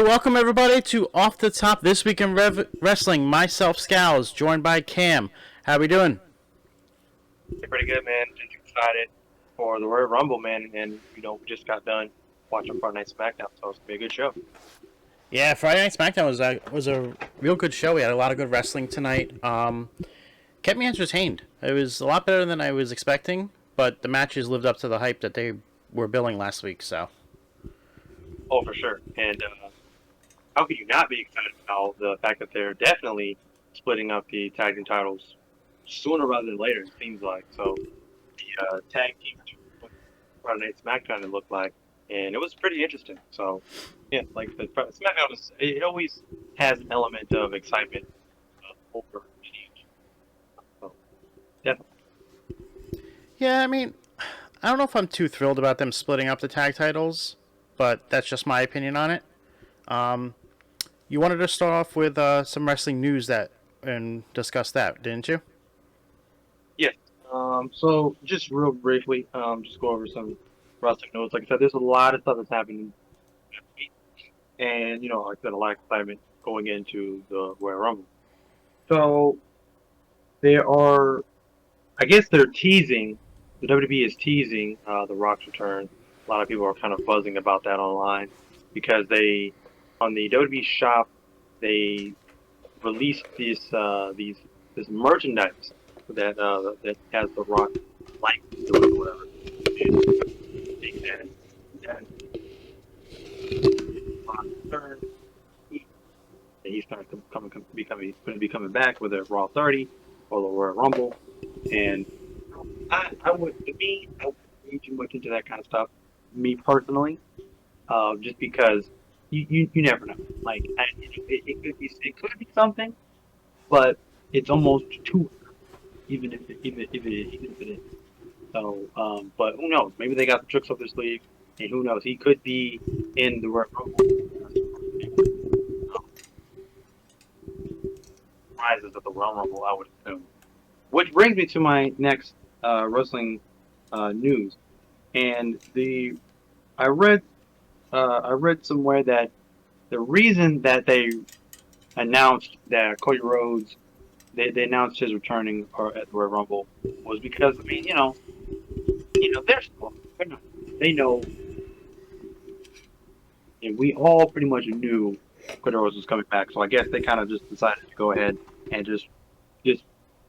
welcome everybody to Off the Top This Week in Wrestling. Myself, Scalz, joined by Cam. How we doing? Hey, pretty good, man. Just excited for the Royal Rumble, man. And, we just got done watching Friday Night Smackdown, so it's going to be a good show. Yeah, Friday Night Smackdown was a real good show. We had a lot of good wrestling tonight. Kept me entertained. It was a lot better than I was expecting, but the matches lived up to the hype that they were billing last week, so. Oh, for sure. And how could you not be excited about the fact that they're definitely splitting up the tag team titles sooner rather than later, it seems like. So the tag team Friday Night Smackdown it looked like, and it was pretty interesting. So yeah, like the Smackdown, it always has an element of excitement over change. So definitely. Yeah, I mean, I don't know if I'm too thrilled about them splitting up the tag titles, but that's just my opinion on it. You wanted to start off with some wrestling news and discuss that, didn't you? Yes. So just real briefly, just go over some wrestling notes. Like I said, there's a lot of stuff that's happening this week, and like I said, a lot of excitement going into the Royal Rumble. So there are, I guess they're teasing. The WWE is teasing the Rock's return. A lot of people are kind of buzzing about that online because on the WWE shop, they released this merchandise that has the Rock likeness to it or whatever. And that he's going to be coming back with a Raw 30 or the Royal Rumble, and I wouldn't read too much into that kind of stuff. Me personally, just because you never know. Like it could be something, but it's almost too even if it is. So, but who knows? Maybe they got the tricks up their sleeve, and who knows? He could be in the Royal Rumble. Prizes of the Royal Rumble, I would assume. Which brings me to my next wrestling news, and I read somewhere that the reason that they announced that Cody Rhodes they announced his returning or at the Royal Rumble was because they're smart. They know, and we all pretty much knew Cody Rhodes was coming back. So I guess they kind of just decided to go ahead and just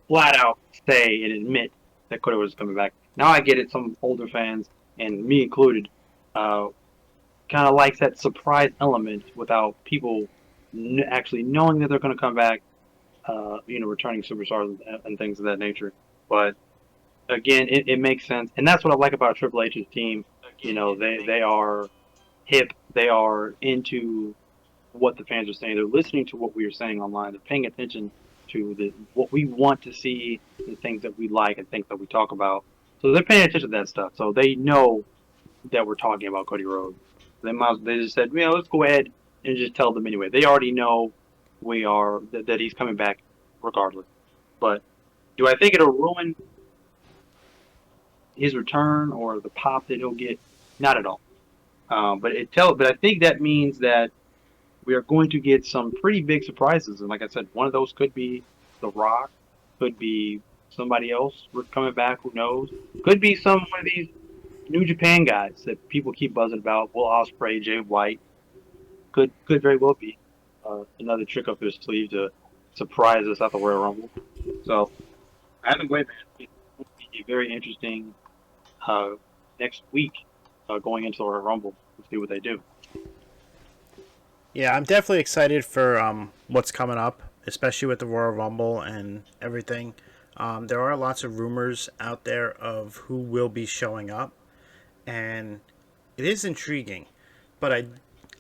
flat out say and admit that Cody Rhodes is coming back. Now I get it. Some older fans and me included kind of likes that surprise element without people actually knowing that they're going to come back, returning superstars and things of that nature. But again, it makes sense, and that's what I like about Triple H's team. They are hip, they are into what the fans are saying. They're listening to what we are saying online. They're paying attention to what we want to see, the things that we like and things that we talk about. So they're paying attention to that stuff. So they know that we're talking about Cody Rhodes. They just said, let's go ahead and just tell them anyway. They already know that he's coming back regardless. But do I think it'll ruin his return or the pop that he'll get? Not at all. But I think that means that we are going to get some pretty big surprises. And like I said, one of those could be The Rock, could be somebody else coming back. Who knows? Could be one of these New Japan guys that people keep buzzing about. Will Ospreay, Jay White. Could very well be another trick up his sleeve to surprise us at the Royal Rumble. So either way, man, it's going to be very interesting next week going into the Royal Rumble to see what they do. Yeah, I'm definitely excited for what's coming up, especially with the Royal Rumble and everything. There are lots of rumors out there of who will be showing up, and it is intriguing. But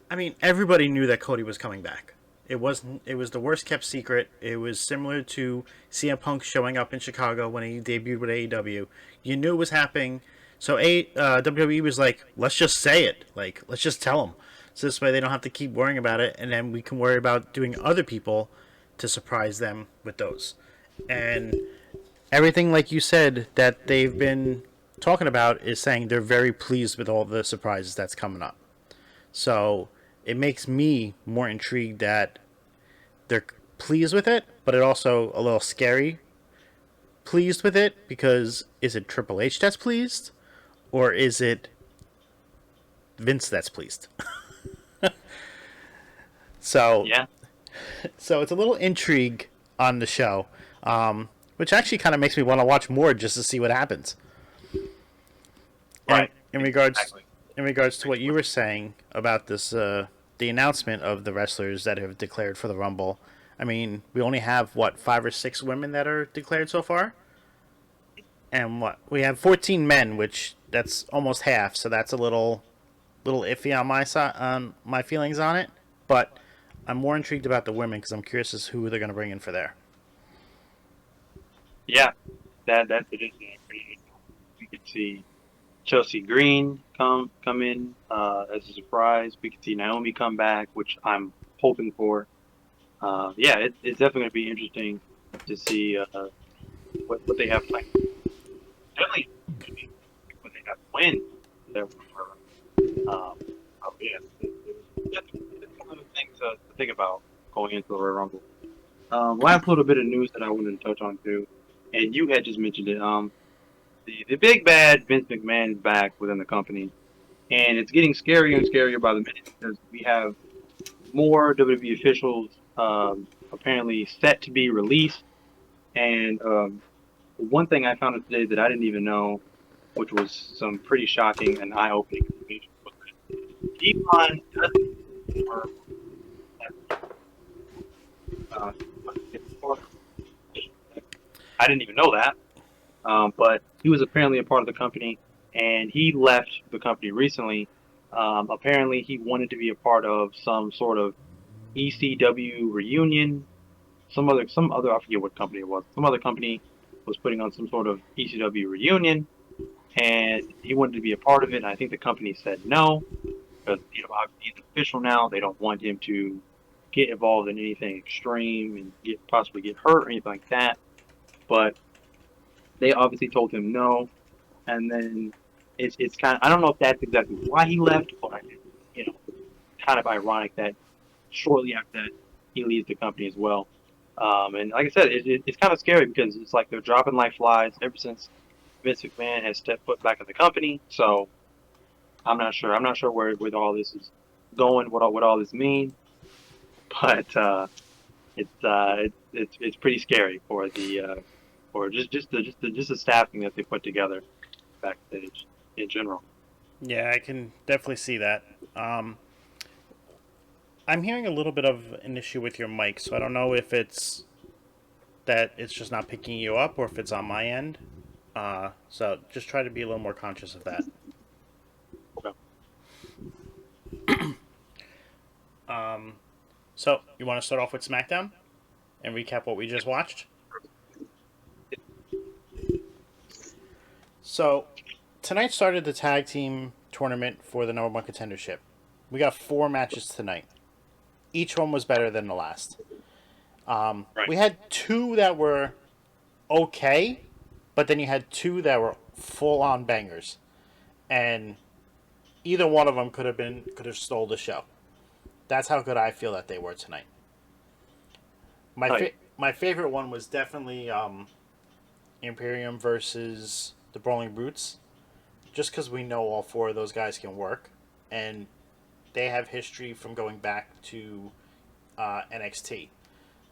I mean, everybody knew that Cody was coming back. It was the worst kept secret. It was similar to CM Punk showing up in Chicago when he debuted with AEW. You knew it was happening. So WWE was like, let's just say it. Like, let's just tell them. So this way they don't have to keep worrying about it, and then we can worry about doing other people to surprise them with those. And everything, like you said, that they've been talking about is saying they're very pleased with all the surprises that's coming up. So it makes me more intrigued that they're pleased with it, but it also a little scary pleased with it because is it Triple H that's pleased or is it Vince that's pleased? So Yeah, so it's a little intrigue on the show, which actually kind of makes me want to watch more just to see what happens. And right. in regards Exactly. in regards to what you were saying about this, the announcement of the wrestlers that have declared for the Rumble. I mean, we only have what 5 or 6 women that are declared so far, and what we have 14 men, which that's almost half. So that's a little iffy on my side, on my feelings on it. But I'm more intrigued about the women because I'm curious as who they're going to bring in for there. Yeah, that's it. Is we could see Chelsea Green come in as a surprise. We could see Naomi come back, which I'm hoping for. Yeah, it's definitely going to be interesting to see what they have planned. Definitely what they have planned there for. Oh yeah, it's one of the things to think about going into the Royal Rumble. Last little bit of news that I wanted to touch on too, and you had just mentioned it. The big bad Vince McMahon is back within the company, and it's getting scarier and scarier by the minute because we have more WWE officials apparently set to be released. And one thing I found out today that I didn't even know, which was some pretty shocking and eye-opening information, was that Devon doesn't work uh, I didn't even know that. But he was apparently a part of the company, and he left the company recently. Apparently, he wanted to be a part of some sort of ECW reunion. Some other I forget what company it was. Some other company was putting on some sort of ECW reunion, and he wanted to be a part of it. And I think the company said no because obviously he's official now. They don't want him to get involved in anything extreme and possibly get hurt or anything like that. But they obviously told him no, and then it's kind of I don't know if that's exactly why he left, but you know, kind of ironic that shortly after that he leaves the company as well. And like I said, it's kind of scary because it's like they're dropping like flies ever since Vince McMahon has stepped foot back in the company. So I'm not sure. I'm not sure where all this is going, what all this means, but it's pretty scary for the for just the staffing that they put together backstage in general. Yeah, I can definitely see that. I'm hearing a little bit of an issue with your mic, so I don't know if it's that it's just not picking you up or if it's on my end. So just try to be a little more conscious of that. Okay. So you want to start off with SmackDown and recap what we just watched? So tonight started the tag team tournament for the number one contendership. We got 4 matches tonight. Each one was better than the last. Right. We had 2 that were okay, but then you had 2 that were full on bangers, and either one of them could have stole the show. That's how good I feel that they were tonight. Right. My favorite one was definitely Imperium versus the Brawling Brutes, just because we know all 4 of those guys can work, and they have history from going back to NXT.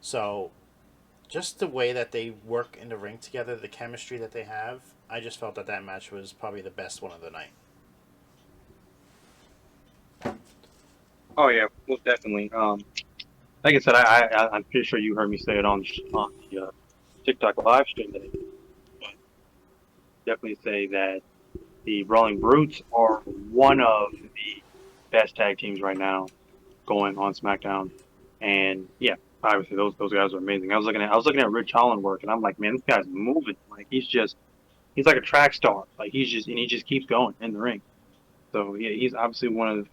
So just the way that they work in the ring together, the chemistry that they have, I just felt that match was probably the best one of the night. Oh yeah, most definitely. Like I said, I'm pretty sure you heard me say it on the TikTok live stream today. But definitely say that the Brawling Brutes are one of the best tag teams right now going on SmackDown. And yeah, obviously those guys are amazing. I was looking at Rich Holland work, and I'm like, man, this guy's moving. Like he's like a track star. Like he just keeps going in the ring. So yeah, he's obviously one of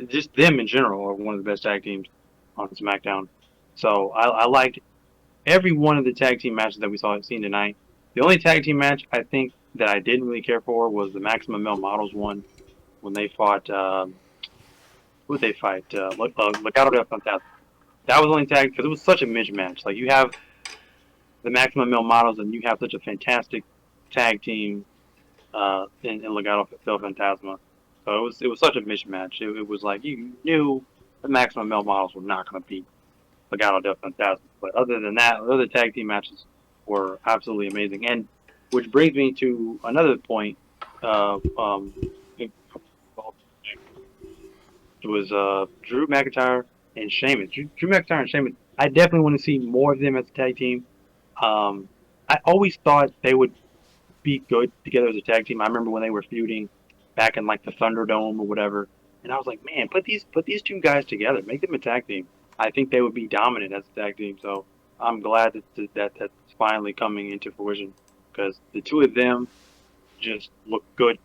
just them in general are one of the best tag teams on SmackDown. So I liked every one of the tag team matches that we seen tonight. The only tag team match I think that I didn't really care for was the Maximum Male Models one when they fought. who they fight? Legado del Fantasma. That was only tag because it was such a mismatch. Like you have the Maximum Male Models, and you have such a fantastic tag team in Legado del Fantasma. So it was such a mismatch. It was like you knew the Maximum Male Models were not going to beat Legado del Fantasma. But other than that, the other tag team matches were absolutely amazing. And which brings me to another point. It was Drew McIntyre and Sheamus. Drew McIntyre and Sheamus. I definitely want to see more of them as a tag team. I always thought they would be good together as a tag team. I remember when they were feuding back in like the Thunderdome or whatever, and I was like, man, put these two guys together, make them a tag team. I think they would be dominant as a tag team. So I'm glad that's finally coming into fruition because the two of them just look good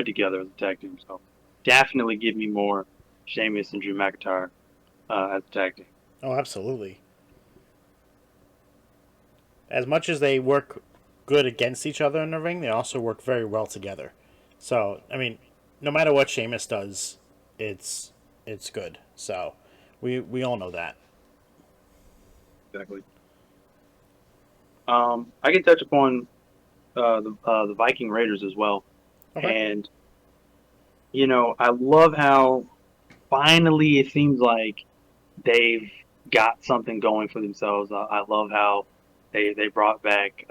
together as a tag team. So definitely give me more Sheamus and Drew McIntyre as a tag team. Oh, absolutely. As much as they work good against each other in the ring, they also work very well together. So, I mean, no matter what Sheamus does, it's it's good. So, we all know that. Exactly. I can touch upon the Viking Raiders as well, Okay. and I love how finally it seems like they've got something going for themselves. I love how they brought back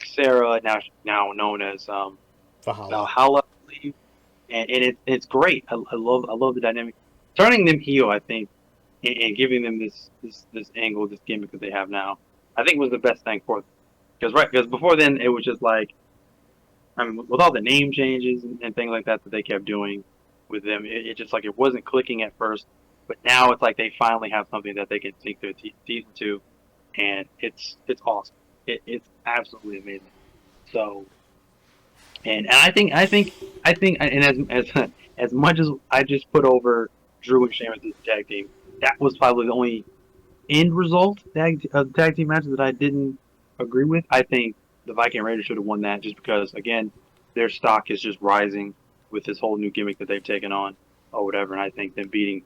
Sarah, now known as Valhalla. Valhalla, I believe, and it's great. I love the dynamic, turning them heel. I think and giving them this angle, this gimmick that they have now. I think was the best thing for them because before then it was just like I mean with all the name changes and things like that they kept doing with them, it just like it wasn't clicking at first, but now it's like they finally have something that they can sink their teeth into, and it's awesome. It's absolutely amazing. So and I think and as much as I just put over Drew and Sheamus as a tag team, that was probably the only end result of the tag team matches that I didn't agree with. I think the Viking Raiders should have won that just because again their stock is just rising with this whole new gimmick that they've taken on or whatever, and I think them beating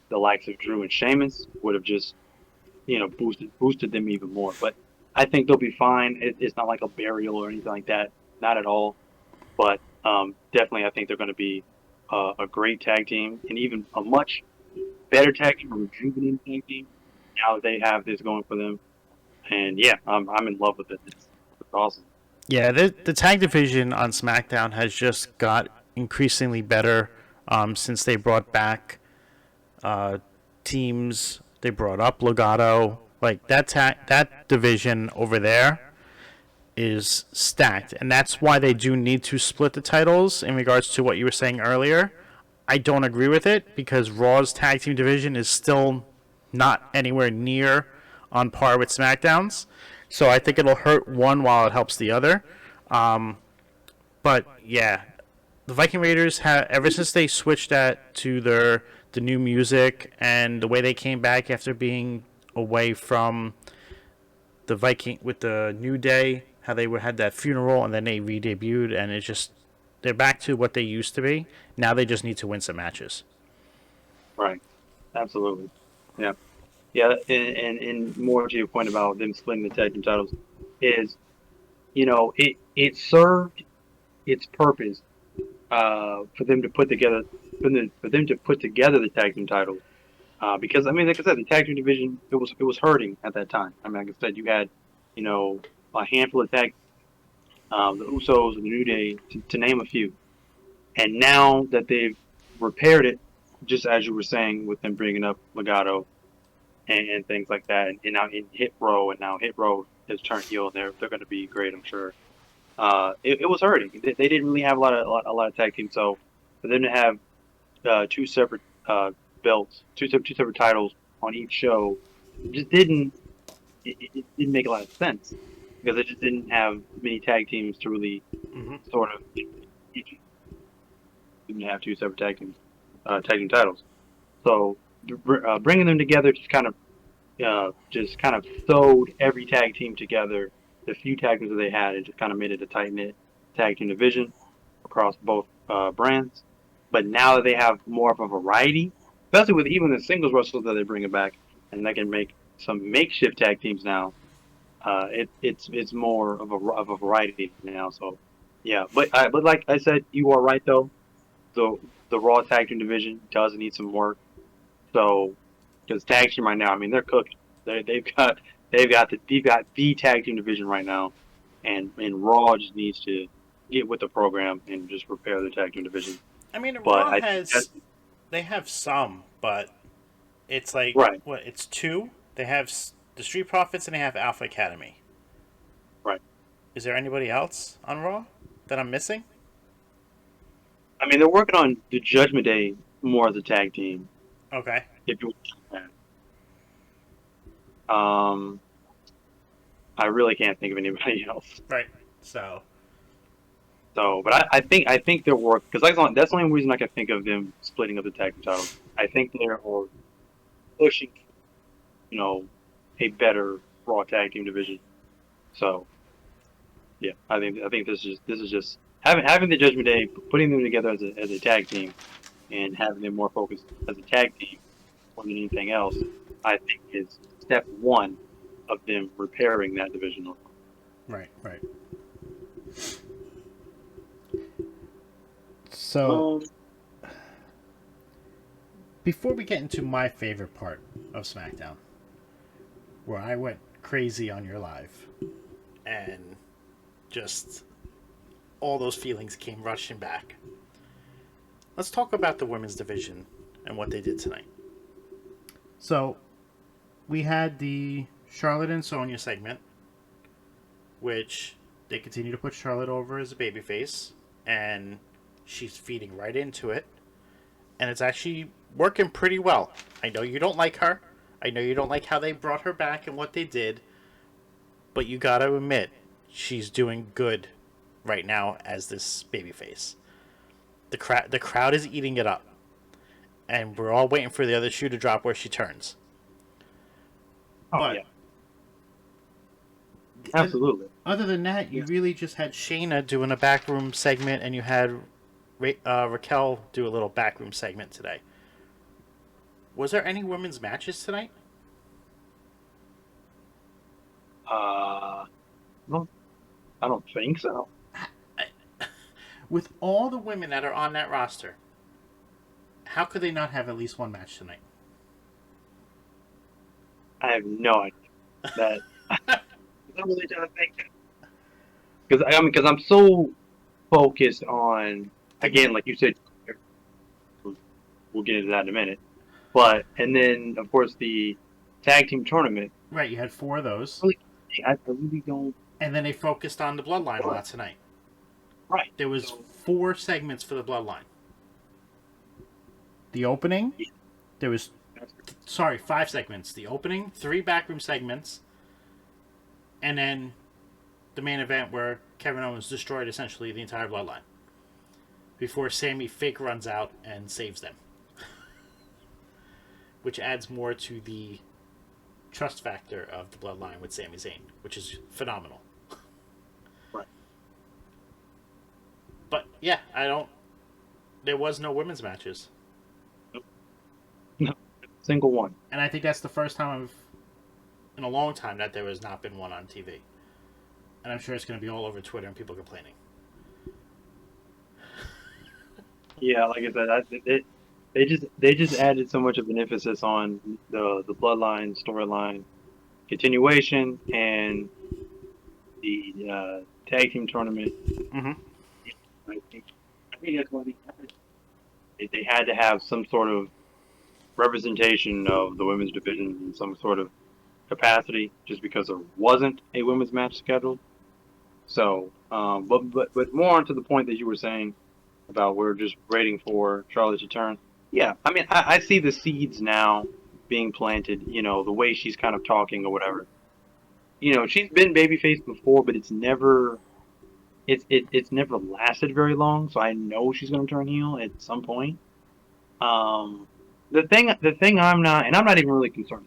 the likes of Drew and Sheamus would have just boosted them even more. But I think they'll be fine. It's not like a burial or anything like that, not at all. But definitely, I think they're going to be a great tag team and even a much better tag team, a rejuvenated tag team. Now that they have this going for them, and yeah, I'm in love with it. It's awesome. Yeah, the tag division on SmackDown has just got increasingly better since they brought back uh, teams. They brought up Legato. Like that division over there is stacked, and that's why they do need to split the titles. In regards to what you were saying earlier, I don't agree with it because Raw's tag team division is still not anywhere near on par with SmackDown's. So I think it'll hurt one while it helps the other. Um, but yeah, the Viking Raiders have ever since they switched that to the new music and the way they came back after being away from the Viking with the New Day, how they had that funeral and then they re-debuted, and it's just they're back to what they used to be. Now they just need to win some matches. Right. Absolutely. Yeah. Yeah. And more to your point about them splitting the tag team titles is it served its purpose for them to put together the tag team titles. Because I mean, like I said, the tag team division it was hurting at that time. I mean, like I said, you had a handful of the Usos and the New Day to name a few, and now that they've repaired it, just as you were saying with them bringing up Legato and things like that, and now in Hit Row, and now Hit Row has turned heel, and they're going to be great, I'm sure. It was hurting. They didn't really have a lot of tag teams, so for them to have two separate belts, two separate titles on each show, just it didn't make a lot of sense because it just didn't have many tag teams to really Mm-hmm. sort of didn't have two separate tag team titles. So bringing them together just kind of sewed every tag team together. The few tag teams that they had, it just kind of made it a tight knit tag team division across both brands. But now that they have more of a variety, especially with even the singles wrestlers that they bring it back, and they can make some makeshift tag teams now. It's more of a variety now. So yeah, but like I said, you are right though. The the Raw tag team division does need some work. So because tag team right now, I mean they're cooking. They've got the tag team division right now, and Raw just needs to get with the program and just repair the tag team division. I mean, But Raw I think that's has they have some, but it's like right, what? It's two. They have the Street Profits and they have Alpha Academy. right. Is there anybody else on Raw that I'm missing? I mean they're working on the Judgment Day more as a tag team. Okay. If you um, I really can't think of anybody else. Right. So So, but I think they're work because that's the only reason I can think of them splitting up the tag team titles. I think they're pushing, you know, a better Raw tag team division. So, yeah, I think this is just having the Judgment Day, putting them together as a tag team, and having them more focused as a tag team more than anything else. I think is step one of them repairing that division. right, right. So Um, before we get into my favorite part of SmackDown, where I went crazy on your live, and just all those feelings came rushing back. Let's talk about the women's division and what they did tonight. So we had the Charlotte and Sonya segment, which they continue to put Charlotte over as a babyface, and she's feeding right into it, and it's actually working pretty well. I know you don't like her. I know you don't like how they brought her back and what they did, but you gotta admit she's doing good right now as this babyface. The crowd is eating it up, and we're all waiting for the other shoe to drop where she turns. oh But yeah, absolutely. other than that, you really just had Shayna doing a backroom segment, and you had Raquel do a little backroom segment today. Was there any women's matches tonight? I don't, I don't think so. With all the women that are on that roster, how could they not have at least one match tonight? I have no idea. That I'm really trying to think because I'm so focused on again, like you said, we'll get into that in a minute. But and then of course the tag team tournament. Right, you had four of those, Really, I really don't. and then they focused on the Bloodline a lot tonight. Right. There was So, four segments for the Bloodline. The opening, there was sorry, five segments. The opening, three backroom segments, and then the main event where Kevin Owens destroyed essentially the entire Bloodline before Sammy fake runs out and saves them, which adds more to the trust factor of the Bloodline with Sami Zayn, which is phenomenal. right. But yeah, I don't. There was no women's matches, No, single one. and I think that's the first time in a long time that there has not been one on TV. And I'm sure it's going to be all over Twitter and people complaining. Yeah, like I said, they just added so much of an emphasis on the bloodline storyline continuation and the tag team tournament. Mm-hmm. I think that's why they had to have some sort of representation of the women's division in some sort of capacity, just because there wasn't a women's match scheduled. So, but more onto the point that you were saying about we're just waiting for Charlotte to turn. Yeah, I mean, I see the seeds now being planted. The way she's kind of talking or whatever. She's been babyface before, but it's never lasted very long. So I know she's going to turn heel at some point. The thing I'm not even really concerned.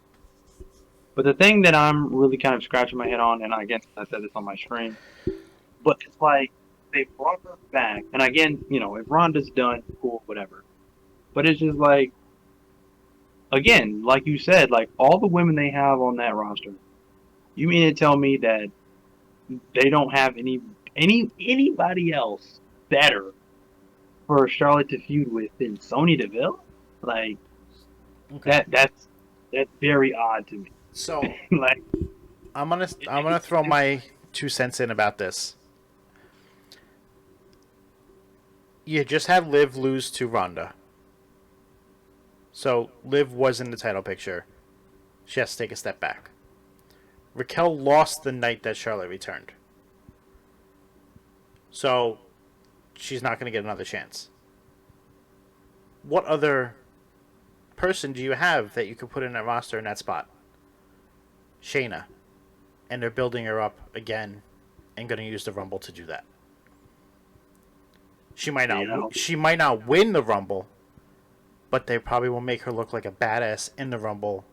But the thing that I'm really kind of scratching my head on, and again, I said this on my stream, but it's like they brought her back, and again, if Ronda's done, cool, whatever. But it's just like, again, like you said, like all the women they have on that roster. You mean to tell me that they don't have anybody else better for Charlotte to feud with than Sonya Deville? Like Okay. that's very odd to me. So Like I'm gonna throw my 2 cents in about this. You just had Liv lose to Ronda. So Liv was in the title picture. She has to take a step back. Raquel lost the night that Charlotte returned. So she's not going to get another chance. What other person do you have that you could put in that roster in that spot? Shayna. And they're building her up again and going to use the Rumble to do that. She might not win the Rumble, but they probably will make her look like a badass in the Rumble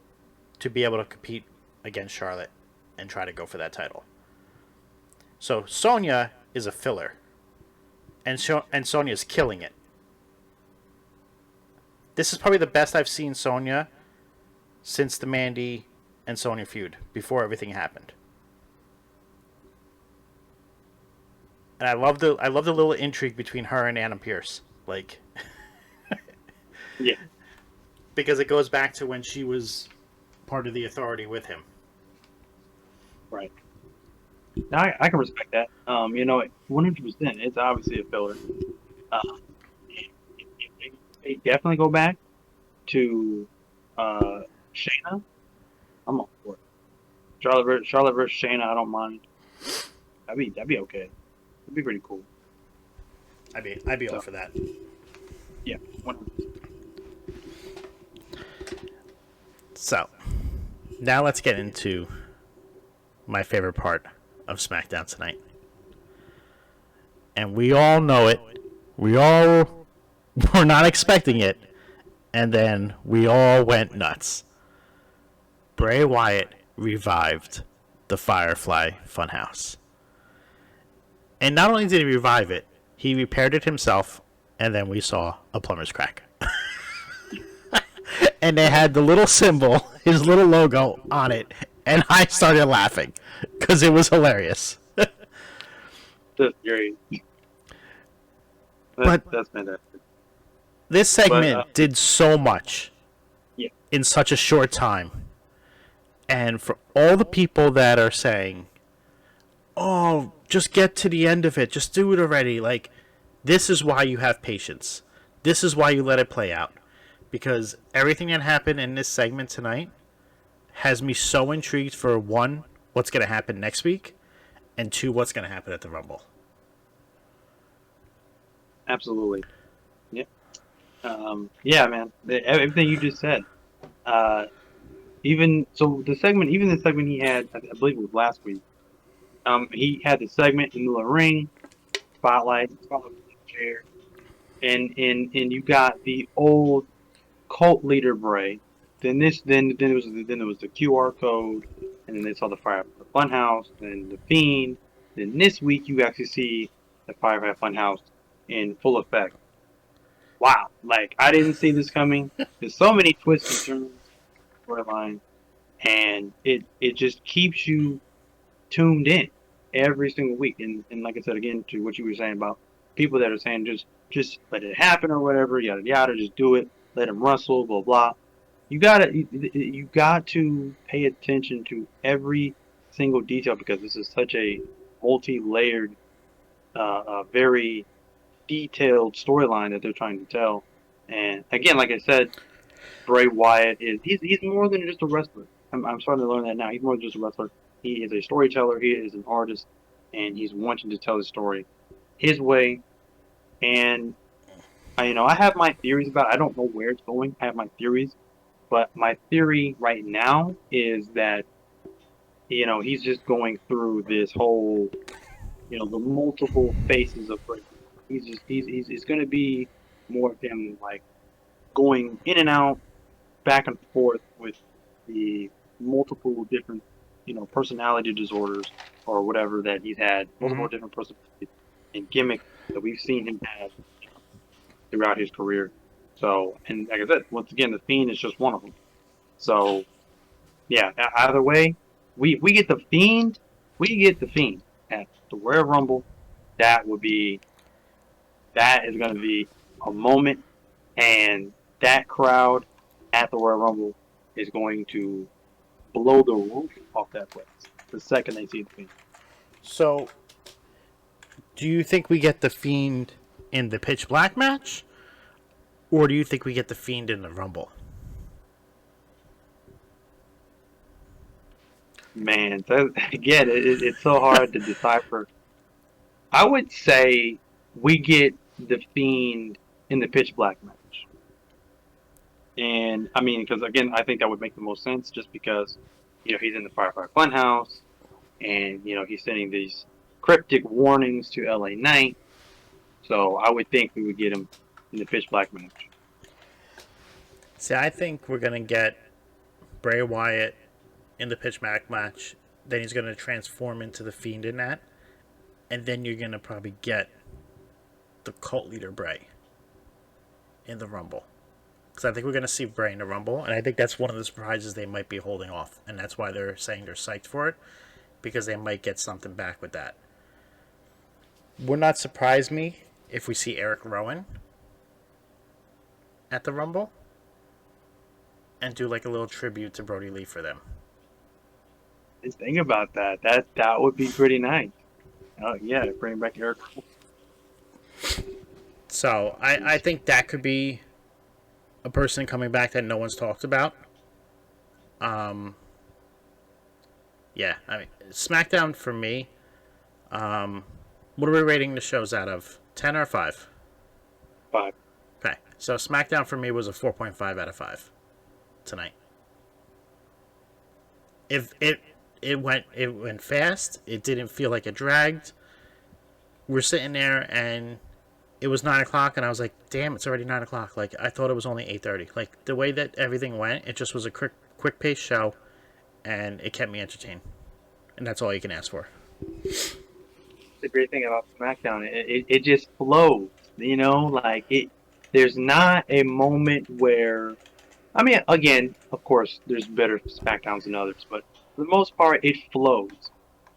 to be able to compete against Charlotte and try to go for that title. So Sonya is a filler, and Sonya's killing it. This is probably the best I've seen Sonya since the Mandy and Sonya feud, before everything happened. And I love the little intrigue between her and Adam Pearce, like, yeah, because it goes back to when she was part of the Authority with him. right. Now I can respect that. 100%. It's obviously a filler. Uh, if they definitely go back to Shayna, I'm all for it. Charlotte versus Shayna, I don't mind. That'd be okay. It'd be pretty cool. I'd be all for that. Yeah. 100%. So, now let's get into my favorite part of SmackDown tonight. And we all know it. We all were not expecting it. And then we all went nuts. Bray Wyatt revived the Firefly Funhouse. And not only did he revive it, he repaired it himself, and then we saw a plumber's crack. And they had the little symbol, his little logo on it, and I started laughing because it was hilarious. That's great. That's fantastic. This segment did so much in such a short time. And for all the people that are saying, oh, just get to the end of it, just do it already, like, this is why you have patience. This is why you let it play out. Because everything that happened in this segment tonight has me so intrigued for, one, what's going to happen next week, and two, what's going to happen at the Rumble. Absolutely. Yeah. Yeah, man. Everything you just said. Even the segment he had, I believe it was last week. He had the segment in the ring, spotlight chair, and you got the old cult leader Bray. Then it was the QR code, and then they saw the Firefly Funhouse, then the Fiend. Then this week you actually see the Firefly Funhouse in full effect. Wow, like I didn't see this coming. There's so many twists and turns storyline, and it just keeps you tuned in every single week. And like I said again to what you were saying about people that are saying just let it happen or whatever, yada yada, just do it, let them wrestle, blah blah. You got to pay attention to every single detail because this is such a multi-layered, very detailed storyline that they're trying to tell. And again, like I said, Bray Wyatt he's more than just a wrestler. I'm starting to learn that now. He's more than just a wrestler. He is a storyteller. He is an artist, and he's wanting to tell the story his way. And I have my theories about it. I don't know where it's going. I have my theories, but my theory right now is that he's just going through this whole the multiple faces of Bray. He's going to be more of him like going in and out, back and forth with the multiple different personality disorders or whatever that he's had, multiple different personalities. and gimmicks that we've seen him have throughout his career. So, and like I said, once again, the Fiend is just one of them. So, yeah, either way, we get the Fiend, we get the Fiend at the Royal Rumble. That would be that is going to be a moment, and that crowd at the Royal Rumble is going to blow the roof off that place the second they see the Fiend. So, do you think we get the Fiend in the Pitch Black match, or do you think we get the Fiend in the Rumble? Man, so, again, it's so hard to decipher. I would say we get the Fiend in the Pitch Black match. And I mean, because again, I think that would make the most sense just because, he's in the Firefly Funhouse and, he's sending these cryptic warnings to LA Knight. So I would think we would get him in the Pitch Black match. See, I think we're going to get Bray Wyatt in the Pitch Black match. Then he's going to transform into the Fiend in that. And then you're going to probably get the cult leader Bray in the Rumble. Because I think we're going to see Bray in the Rumble. And I think that's one of the surprises they might be holding off. And that's why they're saying they're psyched for it. Because they might get something back with that. Would not surprise me if we see Eric Rowan at the Rumble. And do like a little tribute to Brody Lee for them. Just think about that. That would be pretty nice. Oh yeah, bring back Eric. So I think that could be a person coming back that no one's talked about. Yeah, I mean SmackDown for me. What are we rating the shows out of? 10 or 5? 5. Okay, so SmackDown for me was a 4.5 out of 5 tonight. If it went fast, it didn't feel like it dragged. We're sitting there and it was 9 o'clock, and I was like, "Damn, it's already 9 o'clock." Like I thought it was only 8:30. Like the way that everything went, it just was a quick paced show, and it kept me entertained, and that's all you can ask for. The great thing about SmackDown, it just flows. Like it. There's not a moment where, I mean, again, of course, there's better SmackDowns than others, but for the most part, it flows,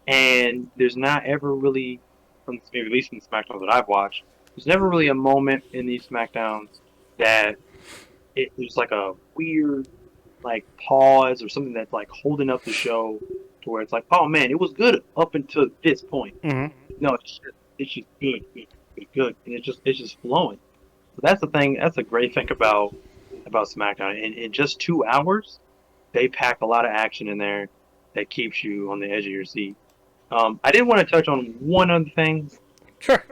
and there's not ever really, from maybe at least in the SmackDowns that I've watched, there's never really a moment in these SmackDowns that there's like a weird like pause or something that's like holding up the show to where it's like, oh man, it was good up until this point. Mm-hmm. No, it's just good, and it's just flowing. So that's the thing. That's a great thing about SmackDown. In just 2 hours, they pack a lot of action in there that keeps you on the edge of your seat. I did want to touch on one other thing. Sure.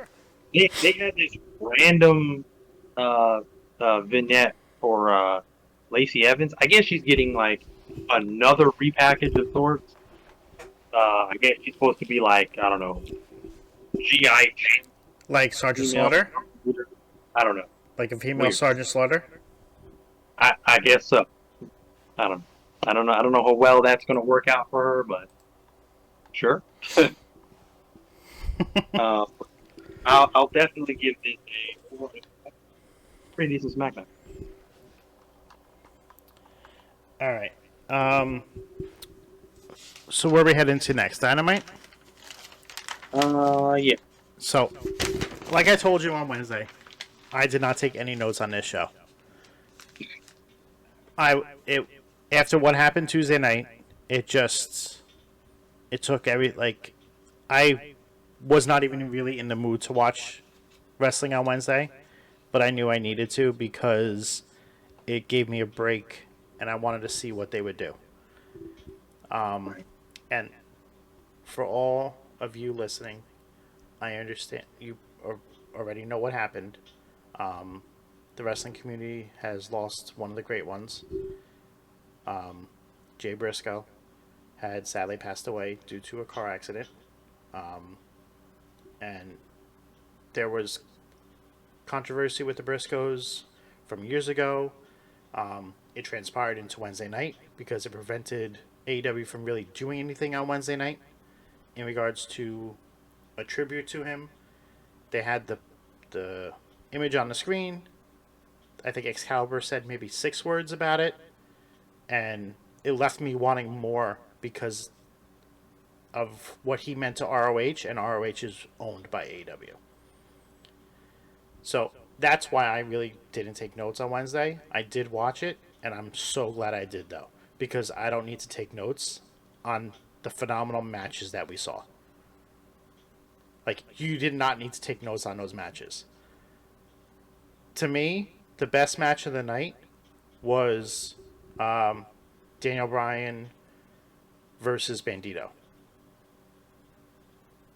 They had this random vignette for Lacey Evans. I guess she's getting like another repackage of sorts. I guess she's supposed to be like, I don't know, GI Like Sergeant Slaughter? I don't know. Like a female Weird. Sergeant Slaughter? I guess so. I don't know. I don't know how well that's going to work out for her, but sure. I'll definitely give this a pretty decent SmackDown. All right. So where are we heading to next? Dynamite? Yeah. So, like I told you on Wednesday, I did not take any notes on this show. After what happened Tuesday night, it took I was not even really in the mood to watch wrestling on Wednesday, but I knew I needed to because it gave me a break and I wanted to see what they would do. And for all of you listening, I understand you already know what happened. The wrestling community has lost one of the great ones. Jay Briscoe had sadly passed away due to a car accident. And there was controversy with the Briscoes from years ago. It transpired into Wednesday night because it prevented AEW from really doing anything on Wednesday night in regards to a tribute to him. they had the image on the screen. I think Excalibur said maybe 6 words about it, and it left me wanting more because of what he meant to ROH, and ROH is owned by AEW. So that's why I really didn't take notes on Wednesday. I did watch it, and I'm so glad I did, though, because I don't need to take notes on the phenomenal matches that we saw. Like, you did not need to take notes on those matches. To me, the best match of the night was Daniel Bryan versus Bandito.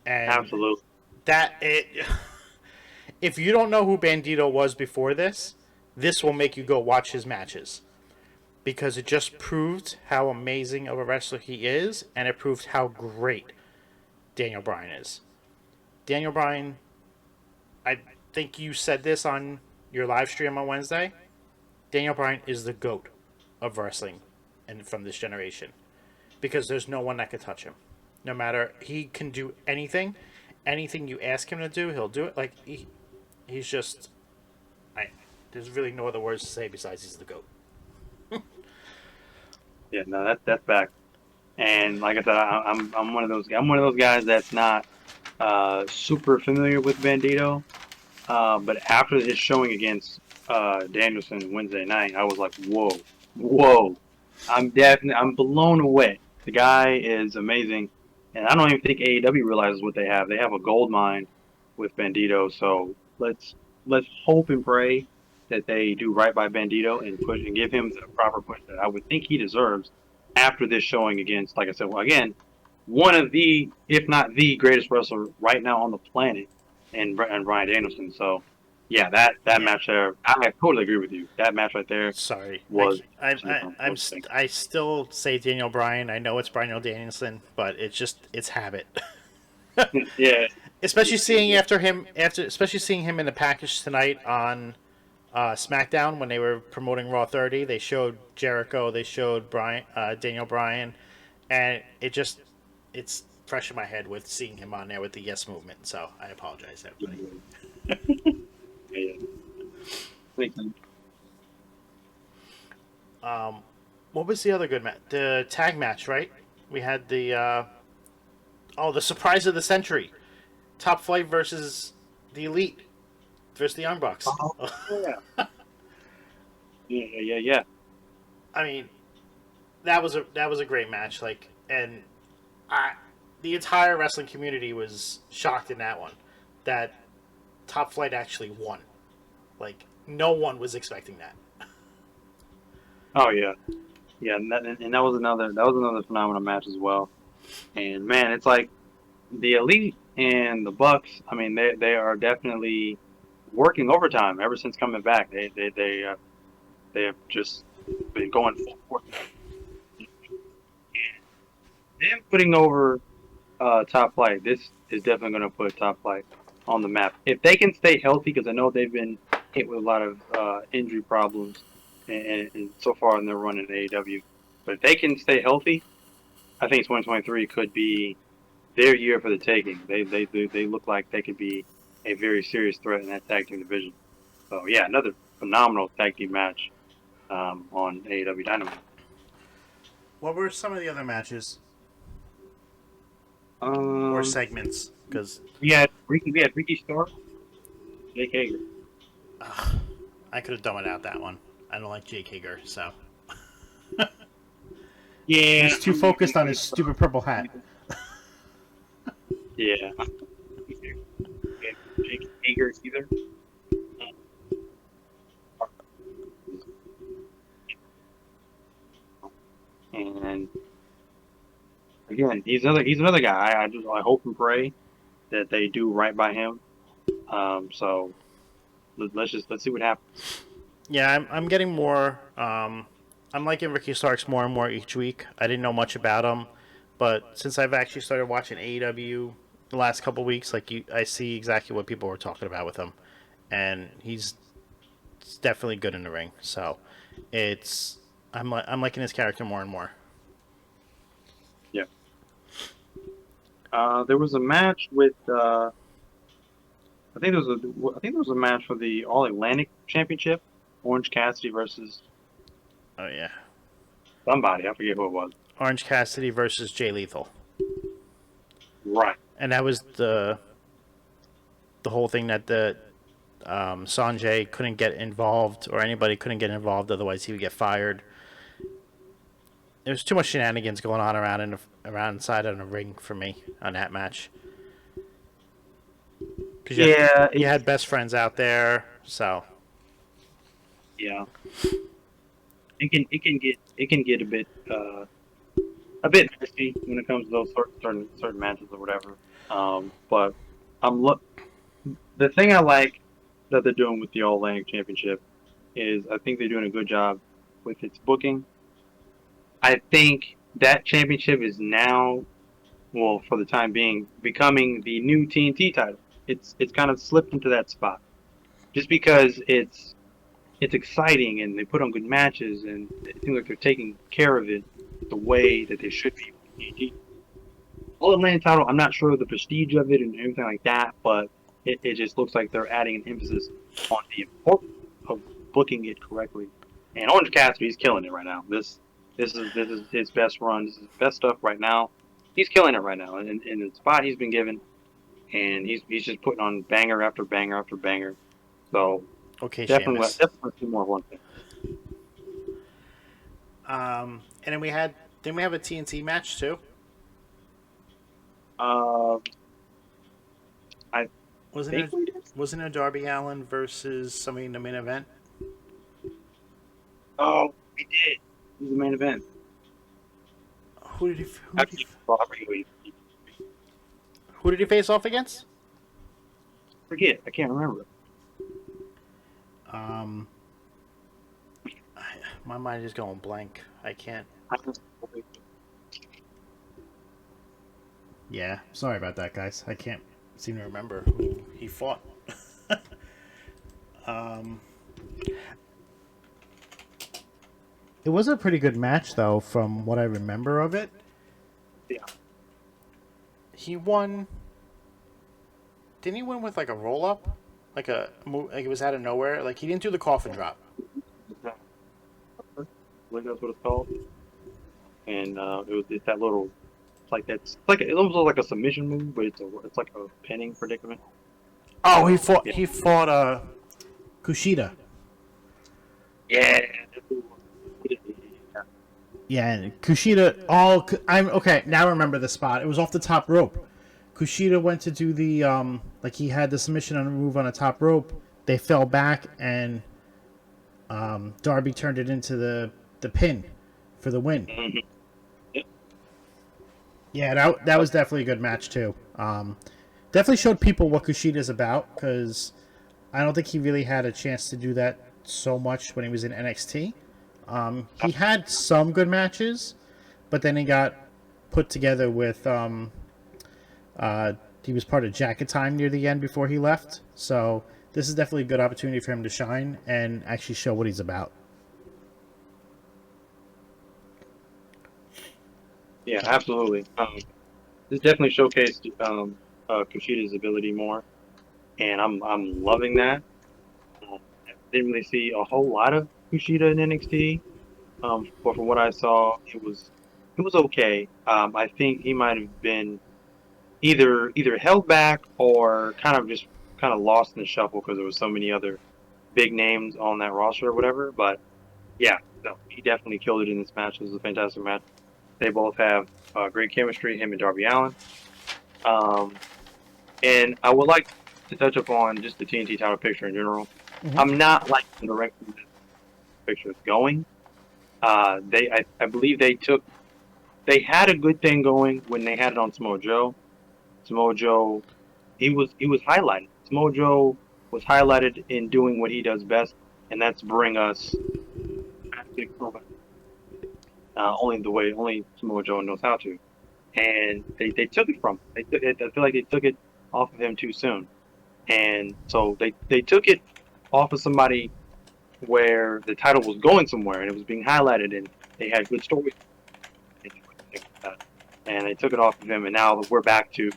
And Absolutely. that it if you don't know who Bandito was before this will make you go watch his matches because it just proved how amazing of a wrestler he is, and it proved how great Daniel Bryan is. Daniel Bryan, I think you said this on your live stream on Wednesday. Daniel Bryan is the GOAT of wrestling and from this generation because there's no one that could touch him. No matter, he can do anything you ask him to do, he'll do it. Like he's just, there's really no other words to say besides he's the GOAT. Yeah, no, that's back. And like I said, I'm one of those. I'm one of those guys that's not super familiar with Bandito. But after his showing against Danielson Wednesday night, I was like, whoa. I'm blown away. The guy is amazing, and I don't even think AEW realizes what they have. They have a gold mine with Bandito. So let's hope and pray that they do right by Bandito and push and give him the proper push that I would think he deserves after this showing against, like I said, well, again, one of the, if not the greatest wrestler right now on the planet, and Bryan Danielson. So, yeah, that Yeah. match there, I totally agree with you. That match right there Sorry, was. I still say Daniel Bryan. I know it's Bryan Danielson, but it's habit. Yeah, Especially seeing him in the package tonight on Smackdown when they were promoting Raw 30. They showed Jericho, they showed Daniel Bryan, and it's fresh in my head with seeing him on there with the Yes movement. So I apologize, everybody. yeah. Makes sense. What was the other good match? The tag match, right? We had the surprise of the century, Top Flight versus the Elite versus the Young Bucks. Oh, yeah. Yeah. I mean, that was a great match. Like, and I, the entire wrestling community was shocked in that one that Top Flight actually won. Like, no one was expecting that. Oh yeah, yeah, and that was another phenomenal match as well. And man, it's like the Elite and the Bucks. I mean, they are definitely working overtime ever since coming back. They have just been going full force. Them putting over Top Flight. This is definitely going to put Top Flight on the map if they can stay healthy. Because I know they've been hit with a lot of injury problems, and so far in their run in AEW. But if they can stay healthy, I think 2023 could be their year for the taking. They look like they could be a very serious threat in that tag team division. So yeah, another phenomenal tag team match on AEW Dynamite. What were some of the other matches or Um, segments? Because we had Ricky Starks, Jake Hager. I could have done without that one. I don't like Jake Hager, so Yeah, he's too focused on his stupid purple hat. yeah. Jake Hager either. And again, he's another guy. I hope and pray that they do right by him. So let's see what happens. Yeah, I'm getting more. I'm liking Ricky Starks more and more each week. I didn't know much about him, but since I've actually started watching AEW the last couple weeks, I see exactly what people were talking about with him, and he's definitely good in the ring. So, I'm liking his character more and more. Yeah. There was a match with there was a match for the All Atlantic Championship, Orange Cassidy versus Oh yeah, somebody. I forget who it was. Orange Cassidy versus Jay Lethal, Right. and that was the whole thing that the Sanjay couldn't get involved, or anybody couldn't get involved, otherwise he would get fired. There was too much shenanigans going on around inside of the ring for me on that match. Because Yeah. you had best friends out there, so Yeah. It can get a bit messy when it comes to those certain matches or whatever. But I'm look. The thing I like that they're doing with the All Atlantic Championship is I think they're doing a good job with its booking. I think that championship is now, well, for the time being, becoming the new TNT title. It's kind of slipped into that spot just because it's exciting and they put on good matches and it seems like they're taking care of it the way that they should be. All Atlantic title, I'm not sure of the prestige of it and everything like that, but it just looks like they're adding an emphasis on the importance of booking it correctly. And Orange Cassidy, he's killing it right now. This is his best run. This is his best stuff right now. He's killing it right now in the spot he's been given, and he's just putting on banger after banger after banger. So okay, Sheamus. definitely see more of one thing. And then we have a TNT match too. Uh, I Wasn't think it we did. wasn't it Darby Allin versus somebody in the main event? Oh, we did. This is the main event. Actually, Who did he face off against? forget. I can't remember. Um, my mind is going blank. I can't. Yeah, sorry about that, guys. I can't seem to remember who he fought. um, it was a pretty good match, though, from what I remember of it. Yeah. He won. Didn't he win with like a roll up, like like it was out of nowhere? Like he didn't do the coffin drop. I believe that's what it's called. And it was just that little, it's like that's it's like it almost looks like a submission move, but it's like a pinning predicament. Oh, Yeah. he fought Kushida. Yeah. Yeah, and Kushida. Oh, I'm okay. Now I remember the spot. It was off the top rope. Kushida went to do the like he had the submission on a move on a top rope. They fell back, and Darby turned it into the pin for the win. Mm-hmm. Yep. Yeah, that was definitely a good match too. Definitely showed people what Kushida's about, because I don't think he really had a chance to do that so much when he was in NXT. He had some good matches, but then he got put together with he was part of Jacket Time near the end before he left. So this is definitely a good opportunity for him to shine and actually show what he's about. Yeah, absolutely. This definitely showcased Kushida's ability more, and I'm loving that. I didn't really see a whole lot of Kushida in NXT, but from what I saw, it was okay. I think he might have been either held back or kind of lost in the shuffle because there was so many other big names on that roster or whatever. But yeah, no, he definitely killed it in this match. It was a fantastic match. They both have great chemistry, him and Darby Allin. Um, and I would like to touch upon just the TNT title picture in general. Mm-hmm. I'm not liking the direction this picture is going. I believe they had a good thing going when they had it on Samoa Joe. Samoa Joe, he was highlighted. Samoa Joe was highlighted in doing what he does best, and that's bring us only Samoa Joe knows how to. And they took it from him. I feel like they took it off of him too soon. And so they took it off of somebody where the title was going somewhere and it was being highlighted and they had good stories. And they took it off of him, and now we're back to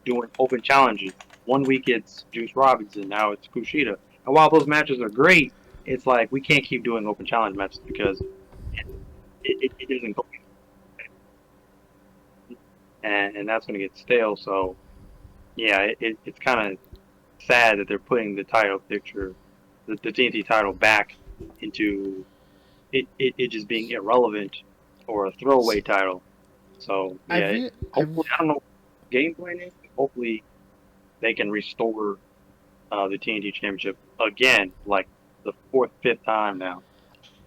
doing open challenges 1 week it's Juice Robinson, now it's Kushida. And while those matches are great, it's like we can't keep doing open challenge matches because it doesn't go, and that's going to get stale. So yeah, it's kind of sad that they're putting the title picture, the TNT title, back into it just being irrelevant or a throwaway title. So yeah, hopefully I don't know what the game plan is. Hopefully they can restore the TNT Championship again, like the fourth, fifth time now.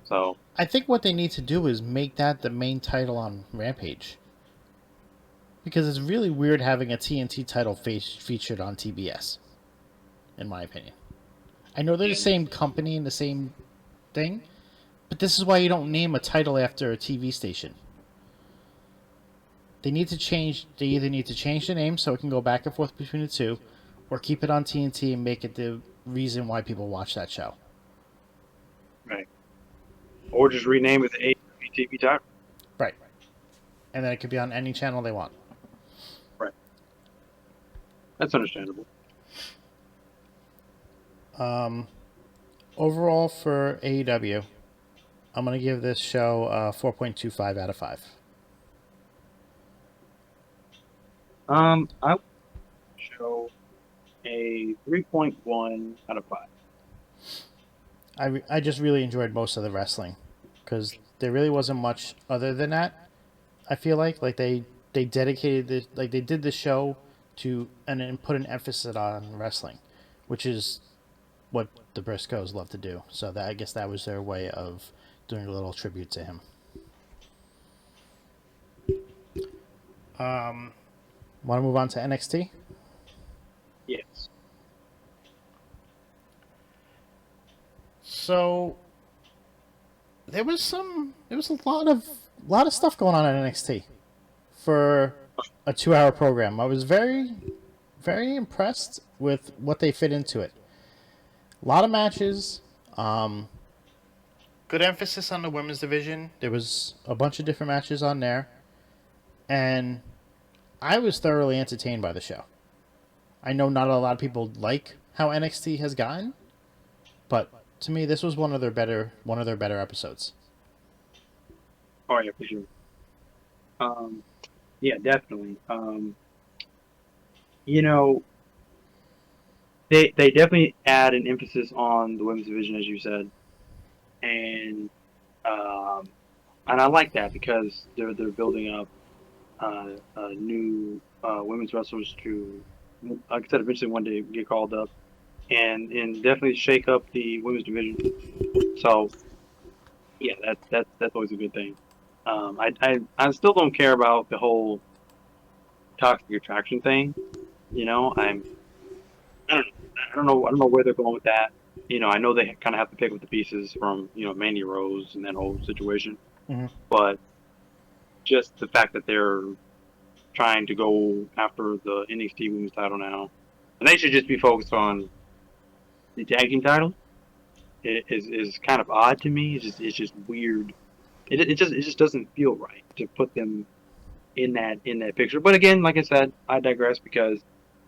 So I think what they need to do is make that the main title on Rampage. Because it's really weird having a TNT title featured on TBS, in my opinion. I know they're the same company and the same thing, but this is why you don't name a title after a TV station. They need to change. They either need to change the name so it can go back and forth between the two, or keep it on TNT and make it the reason why people watch that show. right, or just rename it the AEW TV title. Right. And then it could be on any channel they want. Right. That's understandable. Overall for AEW, I'm going to give this show a 4.25 out of 5. I would show a 3.1 out of 5. I just really enjoyed most of the wrestling because there really wasn't much other than that. I feel like they dedicated this, like they did the show to and put an emphasis on wrestling, which is what the Briscoes love to do. So that I guess that was their way of doing a little tribute to him. Want to move on to NXT? Yes. So there was a lot of stuff going on at NXT for a 2-hour program. I was very impressed with what they fit into it. A lot of matches, good emphasis on the women's division. There was a bunch of different matches on there, and I was thoroughly entertained by the show. I know not a lot of people like how NXT has gotten, but to me, this was one of their better episodes. Oh yeah, for sure. Yeah, definitely. You know, they definitely add an emphasis on the women's division, as you said, and I like that because they're building up new women's wrestlers to, like I said, eventually one day get called up, and definitely shake up the women's division. So yeah, that's always a good thing. I still don't care about the whole toxic attraction thing. You know, I don't know where they're going with that. You know, I know they kind of have to pick up the pieces from Mandy Rose and that whole situation, but just the fact that they're trying to go after the NXT Women's title now, and they should just be focused on the tag team title. It is kind of odd to me. It's just weird. It just doesn't feel right to put them in that picture. But again, like I said, I digress because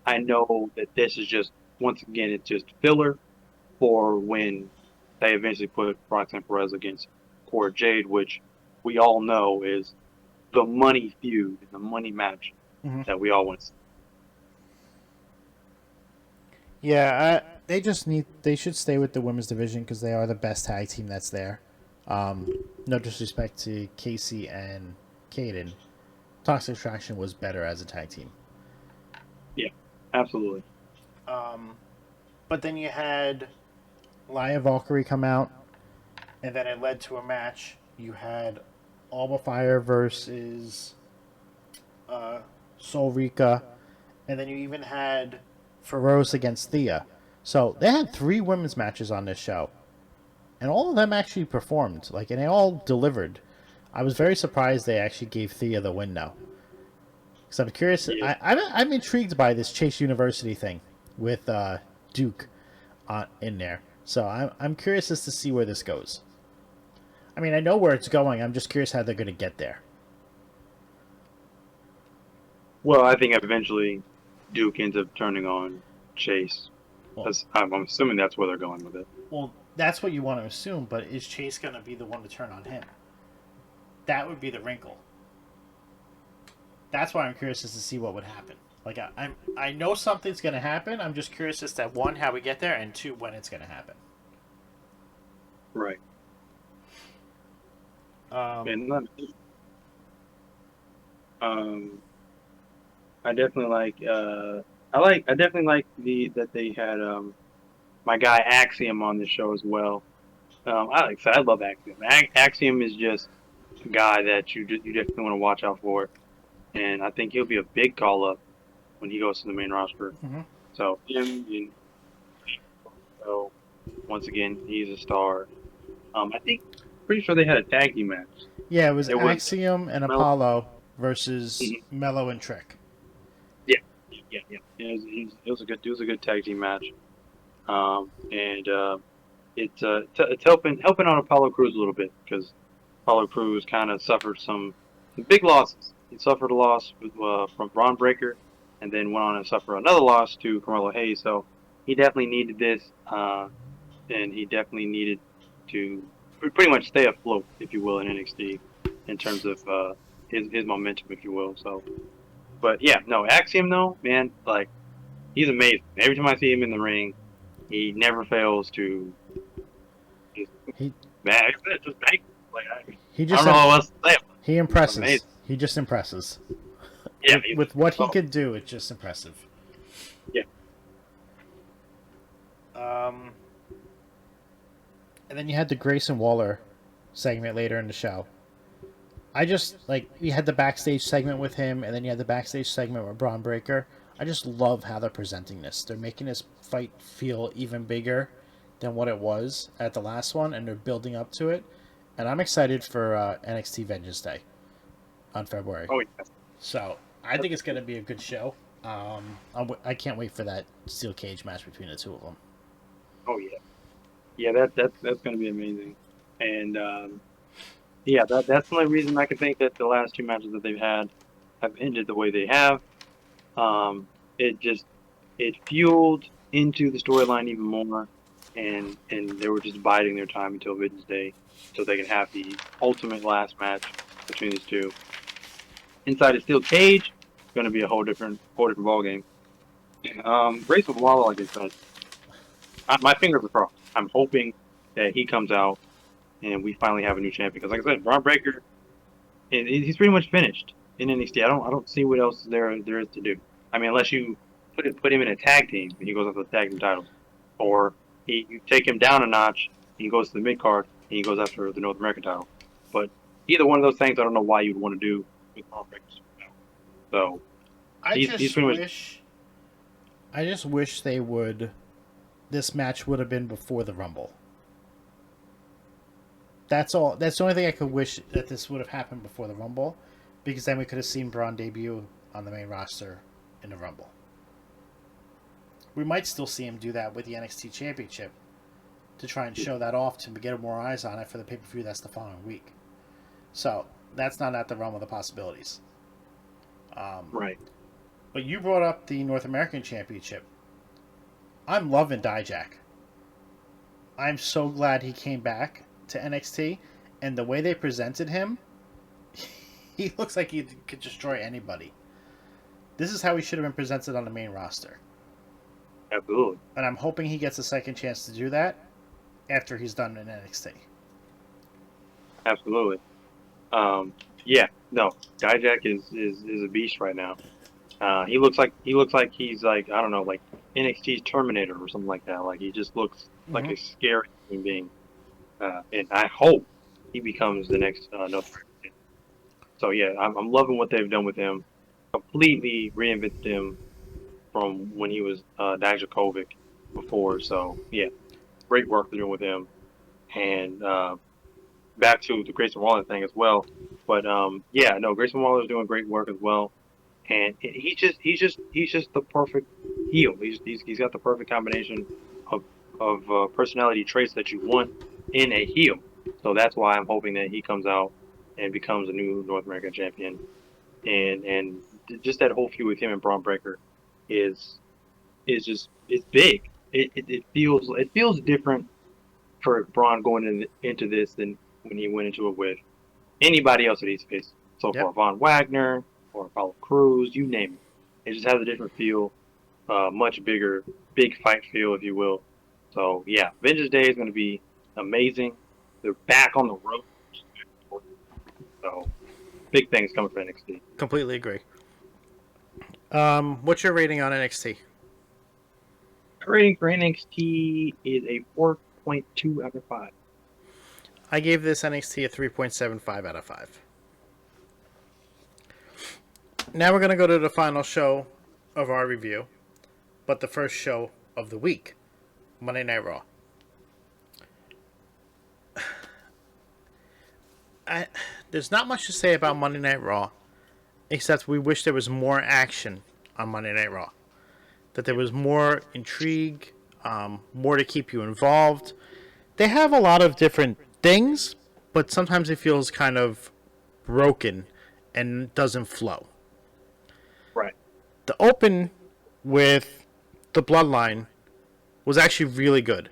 I know that this is just, once again, it's just filler for when they eventually put Roxanne Perez against Cora Jade, which we all know is the money feud, the money match that we all want to see. Yeah, they should stay with the women's division because they are the best tag team that's there. No disrespect to Casey and Kaden. Toxic Attraction was better as a tag team. Yeah, absolutely. But then you had Laya Valkyrie come out, and then it led to a match. You had Alba Fire versus Sol Rika, and then you even had Feroz against Thea. So they had 3 women's matches on this show, and all of them actually performed, and they all delivered. I was very surprised they actually gave Thea the win now. Because I'm curious. Yeah. I'm intrigued by this Chase University thing with Duke in there. So I'm curious as to see where this goes. I mean, I know where it's going. I'm just curious how they're going to get there. Well, I think eventually Duke ends up turning on Chase. Well, I'm assuming that's where they're going with it. well, that's what you want to assume, but is Chase going to be the one to turn on him? That would be the wrinkle. That's why I'm curious as to see what would happen. Like I know something's going to happen. I'm just curious as to one, how we get there, and two, when it's going to happen. Right. Um, I definitely like. I definitely like that they had my guy Axiom on the show as well. I love Axiom. Axiom is just a guy that you definitely want to watch out for, and I think he'll be a big call up when he goes to the main roster. mhm. So so once again, he's a star. I think pretty sure they had a tag team match. Yeah, it was It was Axiom and Mel- Apollo versus Mhm. Mello and Trick. Yeah. It was a good tag team match. And it's helping on Apollo Crews a little bit because Apollo Crews kind of suffered some big losses. He suffered a loss from Braun Breaker, and then went on to suffer another loss to Carmelo Hayes. So he definitely needed this, and he definitely needed to pretty much stay afloat, if you will, in NXT in terms of his momentum, if you will. So, but yeah, no, Axiom though, man, like he's amazing. Every time I see him in the ring, he never fails to just He man, just make like he I just don't know what else to say. he It's impresses. amazing. He just impresses. Yeah, With what he oh, could do, it's just impressive. yeah, Um, and then you had the Grayson Waller segment later in the show. I just like you had the backstage segment with him, and then you had the backstage segment with Braun Breaker. I just love how they're presenting this. They're making this fight feel even bigger than what it was at the last one, and they're building up to it. And I'm excited for NXT Vengeance Day on February. oh yeah. So I think it's going to be a good show. I can't wait for that steel cage match between the two of them. Oh yeah, yeah. That's going to be amazing, and yeah, that's the only reason I can think that the last two matches that they've had have ended the way they have. It just it fueled into the storyline even more, and they were just biding their time until Vengeance Day, so they can have the ultimate last match between these two. Inside a steel cage, it's going to be a whole different ball game. Grayson Waller, like I said, my fingers are crossed. I'm hoping that he comes out and we finally have a new champion. Because, like I said, Braun Breaker, he's pretty much finished in NXT. I don't see what else there is to do. I mean, unless you put him in a tag team and he goes after the tag team titles, or you take him down a notch, he goes to the mid card and he goes after the North American title. But either one of those things, I don't know why you'd want to do with Braun Breaker. So he's pretty much. I just wish they would. This match would have been before the Rumble. That's all. That's the only thing I could wish that this would have happened before the Rumble, because then we could have seen Braun debut on the main roster in the Rumble. We might still see him do that with the NXT Championship to try and show that off to get more eyes on it for the pay-per-view that's the following week. So that's not at the realm of the possibilities. Right. But you brought up the North American Championship. I'm loving Dijak. I'm so glad he came back to NXT, and the way they presented him, he looks like he could destroy anybody. This is how he should have been presented on the main roster. Absolutely. And I'm hoping he gets a second chance to do that after he's done in NXT. Absolutely. Yeah, no, Dijak is a beast right now. He looks like he's like I don't know, like NXT's Terminator or something like that. Like he just looks like a scary human being. And I hope he becomes the next North American. So yeah, I'm loving what they've done with him. Completely reinvented him from when he was Dijakovic before. So yeah, great work they're doing with him. And back to the Grayson Waller thing as well. But yeah, no, Grayson Waller is doing great work as well. And he's just the perfect heel. He's got the perfect combination of personality traits that you want in a heel. So that's why I'm hoping that he comes out and becomes a new North American champion. And just that whole feud with him and Braun Breaker is it's big. It feels different for Braun going into this than when he went into it with anybody else that he's faced so Yep. far. Von Wagner or Apollo Cruz, you name it. It just has a different feel, much bigger, big fight feel, if you will. So yeah, Vengeance Day is going to be amazing. They're back on the road, so big things coming for NXT. Completely agree. What's your rating on NXT? Rating for NXT is a 4.2 out of 5. I gave this NXT a 3.75 out of 5. Now we're going to go to the final show of our review, but the first show of the week, Monday Night Raw. There's not much to say about Monday Night Raw, except we wish there was more action on Monday Night Raw. That there was more intrigue, more to keep you involved. They have a lot of different things, but sometimes it feels kind of broken and doesn't flow. Right. The open with the Bloodline was actually really good.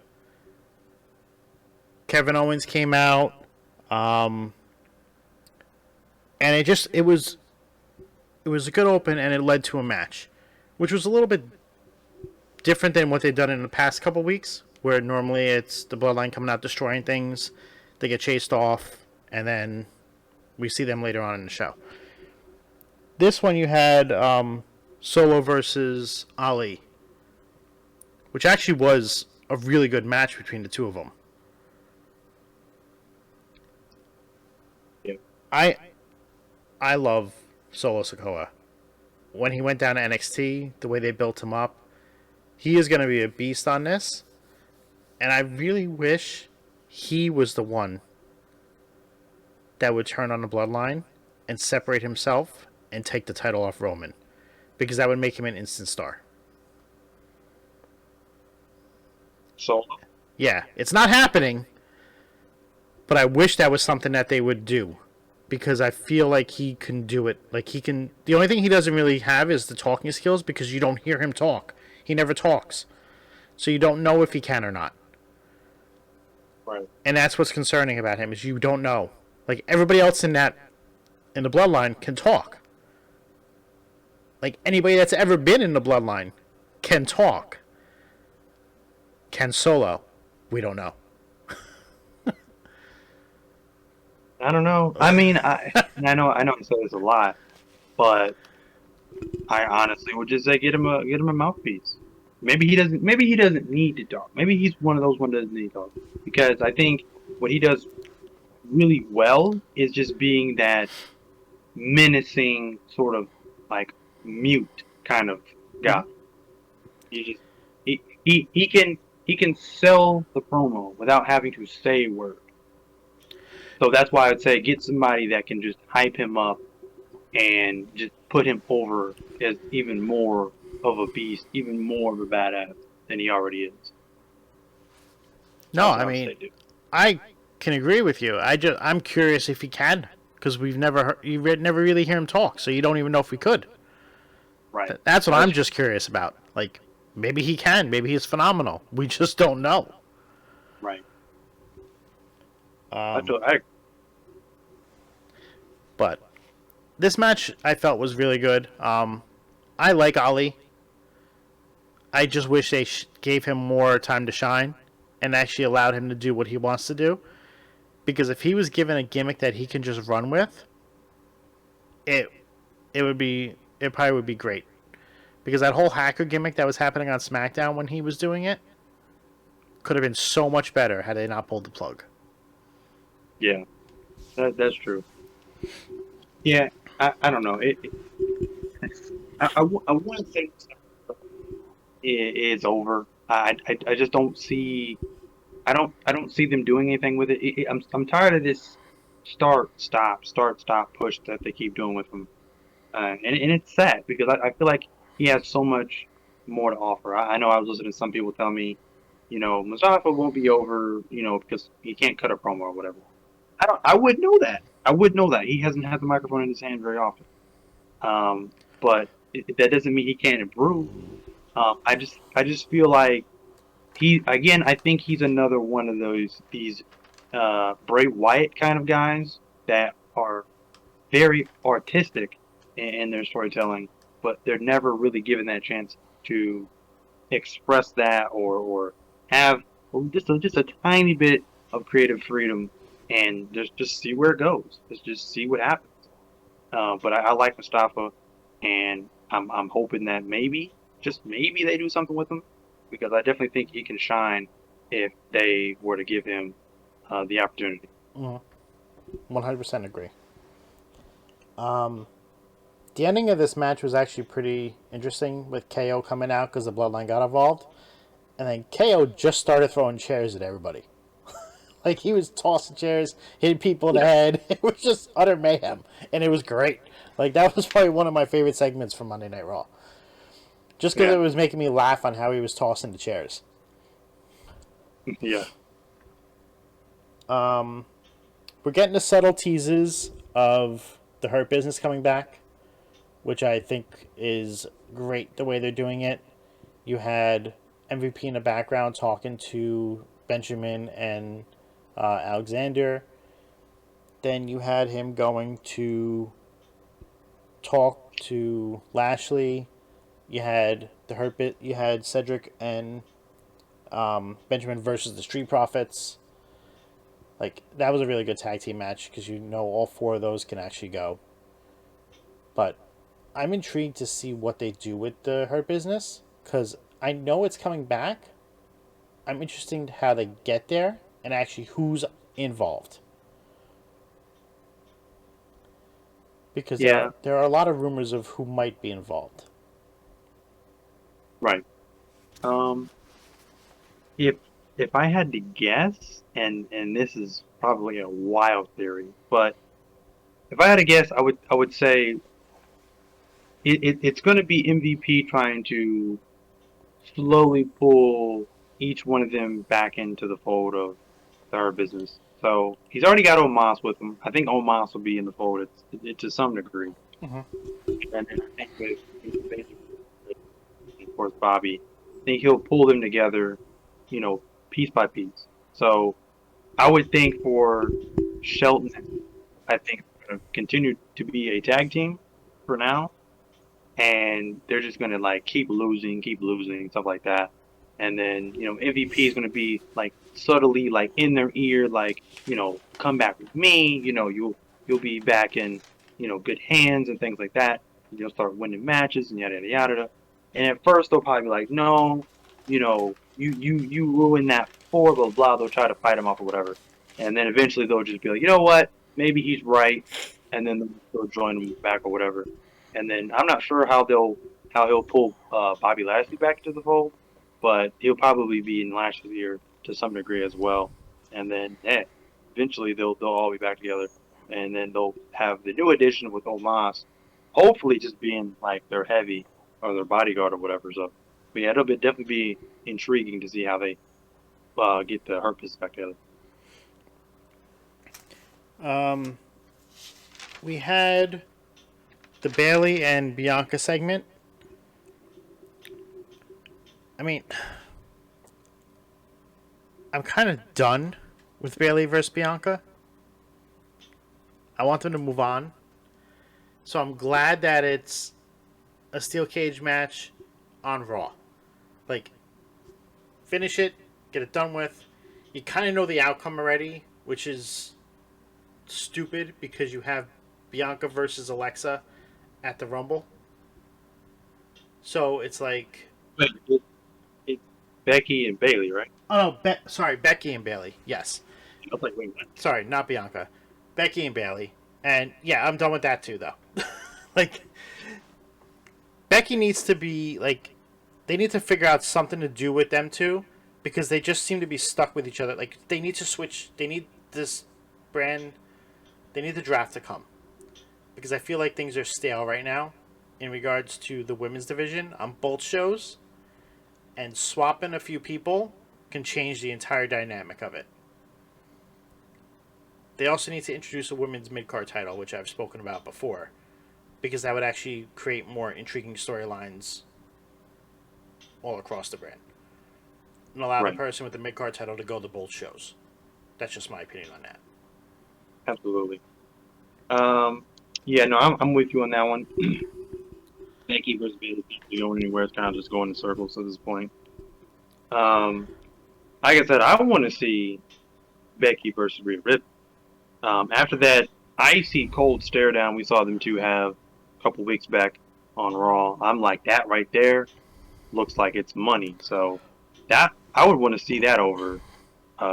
Kevin Owens came out, and it was a good open, and it led to a match, which was a little bit different than what they've done in the past couple weeks, where normally it's the Bloodline coming out destroying things, they get chased off, and then we see them later on in the show. This one you had Solo versus Ali, which actually was a really good match between the two of them. Yeah. I love Solo Sikoa. When he went down to NXT, the way they built him up, he is going to be a beast on this. And I really wish he was the one that would turn on the Bloodline and separate himself and take the title off Roman. Because that would make him an instant star. So Yeah, it's not happening, but I wish that was something that they would do. Because I feel like he can do it. Like he can. The only thing he doesn't really have is the talking skills, because you don't hear him talk. He never talks. So you don't know if he can or not. right. And that's what's concerning about him, is you don't know. Like everybody else in the Bloodline can talk. Like anybody that's ever been in the Bloodline can talk. Can Solo? We don't know. I don't know. I mean, I know I say this a lot, but I honestly would just say get him a mouthpiece. Maybe he doesn't need to talk. Maybe he's one of those ones that doesn't need to talk. Because I think what he does really well is just being that menacing sort of like mute kind of guy. He can sell the promo without having to say a word. So that's why I'd say get somebody that can just hype him up and just put him over as even more of a beast, even more of a badass than he already is. No, That's I what mean, say, dude. I can agree with you. I'm curious if he can, because you never really hear him talk, so you don't even know if we could. Right. That's what I'm just curious about. Like, maybe he can. Maybe he's phenomenal. We just don't know. Right. Um, I But this match I felt was really good. I like Ali. I just wish they gave him more time to shine and actually allowed him to do what he wants to do. Because if he was given a gimmick that he can just run with, it probably would be great. Because that whole hacker gimmick that was happening on Smackdown when he was doing it could have been so much better had they not pulled the plug. Yeah, that's true. Yeah, I don't know. I wouldn't say it's over. I just don't see. I don't see them doing anything with it. I'm tired of this start stop push that they keep doing with him, and it's sad because I feel like he has so much more to offer. I know I was listening to some people tell me, Mustafa won't be over, because he can't cut a promo or whatever. I would know that. I would know that. He hasn't had the microphone in his hand very often. But that doesn't mean he can't improve. I just feel like I think he's another one of these Bray Wyatt kind of guys that are very artistic in their storytelling, but they're never really given that chance to express that or have just a tiny bit of creative freedom and just see where it goes. Just see what happens. But I like Mustafa, and I'm hoping that maybe, just maybe, they do something with him because I definitely think he can shine if they were to give him the opportunity. 100% agree. The ending of this match was actually pretty interesting with KO coming out because the Bloodline got involved. And then KO just started throwing chairs at everybody. Like, he was tossing chairs, hitting people in the Yeah, head. It was just utter mayhem. And it was great. Like, that was probably one of my favorite segments from Monday Night Raw. Just because yeah, it was making me laugh on how he was tossing the chairs. yeah, We're getting the subtle teases of the Hurt Business coming back, which I think is great the way they're doing it. You had MVP in the background talking to Benjamin and Alexander. Then you had him going to talk to Lashley. You had the Hurt Bit. You had Cedric and Benjamin versus the Street Profits. Like, that was a really good tag team match because you know all four of those can actually go. But I'm intrigued to see what they do with the Hurt Business because I know it's coming back. I'm interested in how they get there and actually who's involved. Because yeah. there are a lot of rumors of who might be involved. Right. Um, if if I had to guess, and this is probably a wild theory, but if I had to guess, I would say it's going to be MVP trying to slowly pull each one of them back into the fold of our business. So he's already got Omos with him. I think Omos will be in the fold to some degree, and then I think with of course Bobby, I think he'll pull them together, piece by piece. So I would think for Shelton, I think it's going to continue to be a tag team for now, and they're just gonna like keep losing, stuff like that. And then MVP is gonna be like subtly like in their ear, like come back with me. You'll be back in good hands and things like that. You'll start winning matches and yada yada yada. And at first they'll probably be like, no, you ruined that for blah blah. They'll try to fight him off or whatever, and then eventually they'll just be like, you know what, maybe he's right, and then they'll join him back or whatever. And then I'm not sure how he'll pull Bobby Lashley back into the fold, but he'll probably be in Lashley's ear to some degree as well. And then eventually they'll all be back together, and then they'll have the new addition with Omos, hopefully just being like their heavy or their bodyguard or whatever. So, but yeah, definitely be intriguing to see how they get the Hurt Business back together. We had the Bailey and Bianca segment. I mean, I'm kind of done with Bailey versus Bianca. I want them to move on. So I'm glad that it's a steel cage match on Raw. Like, finish it, get it done with. You kind of know the outcome already, which is stupid because you have Bianca versus Alexa at the Rumble. So it's like, Wait, it's Becky and Bailey, right? oh no, sorry, Becky and Bailey. Yes, I was like, wait a minute. sorry, not Bianca, Becky and Bailey. And yeah, I'm done with that too, though. Like, Becky needs to be like, they need to figure out something to do with them two, because they just seem to be stuck with each other. Like, they need to switch. They need this brand. They need the draft to come, because I feel like things are stale right now in regards to the women's division on both shows, and swapping a few people can change the entire dynamic of it. They also need to introduce a women's mid-card title, which I've spoken about before, because that would actually create more intriguing storylines all across the brand. And allow the Right. person with the mid-card title to go to both shows. That's just my opinion on that. Absolutely. Yeah, no, I'm with you on that one. Becky versus Bayley isn't going anywhere. It's kind of just going in circles at this point. Um, like I said, I want to see Becky versus Rhea Ripley. After that icy cold stare down we saw them two have a couple weeks back on Raw, I'm like, that right there looks like it's money. So that I would want to see that over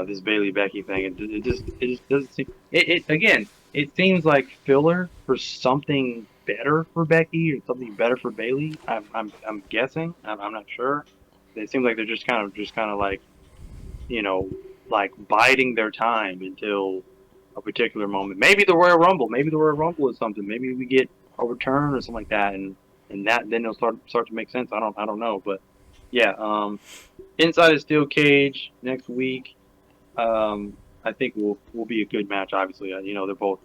this Bayley Becky thing. It just doesn't seem. It again. It seems like filler for something better for Becky or something better for Bayley. I'm guessing. I'm not sure. It seems like they're just kind of like, you know, like biding their time until a particular moment. Maybe the Royal Rumble. Maybe the Royal Rumble is something. Maybe we get a return or something like that, and that then it'll start to make sense. I don't know, but yeah. Inside a steel cage next week. I think will be a good match. Obviously, they're both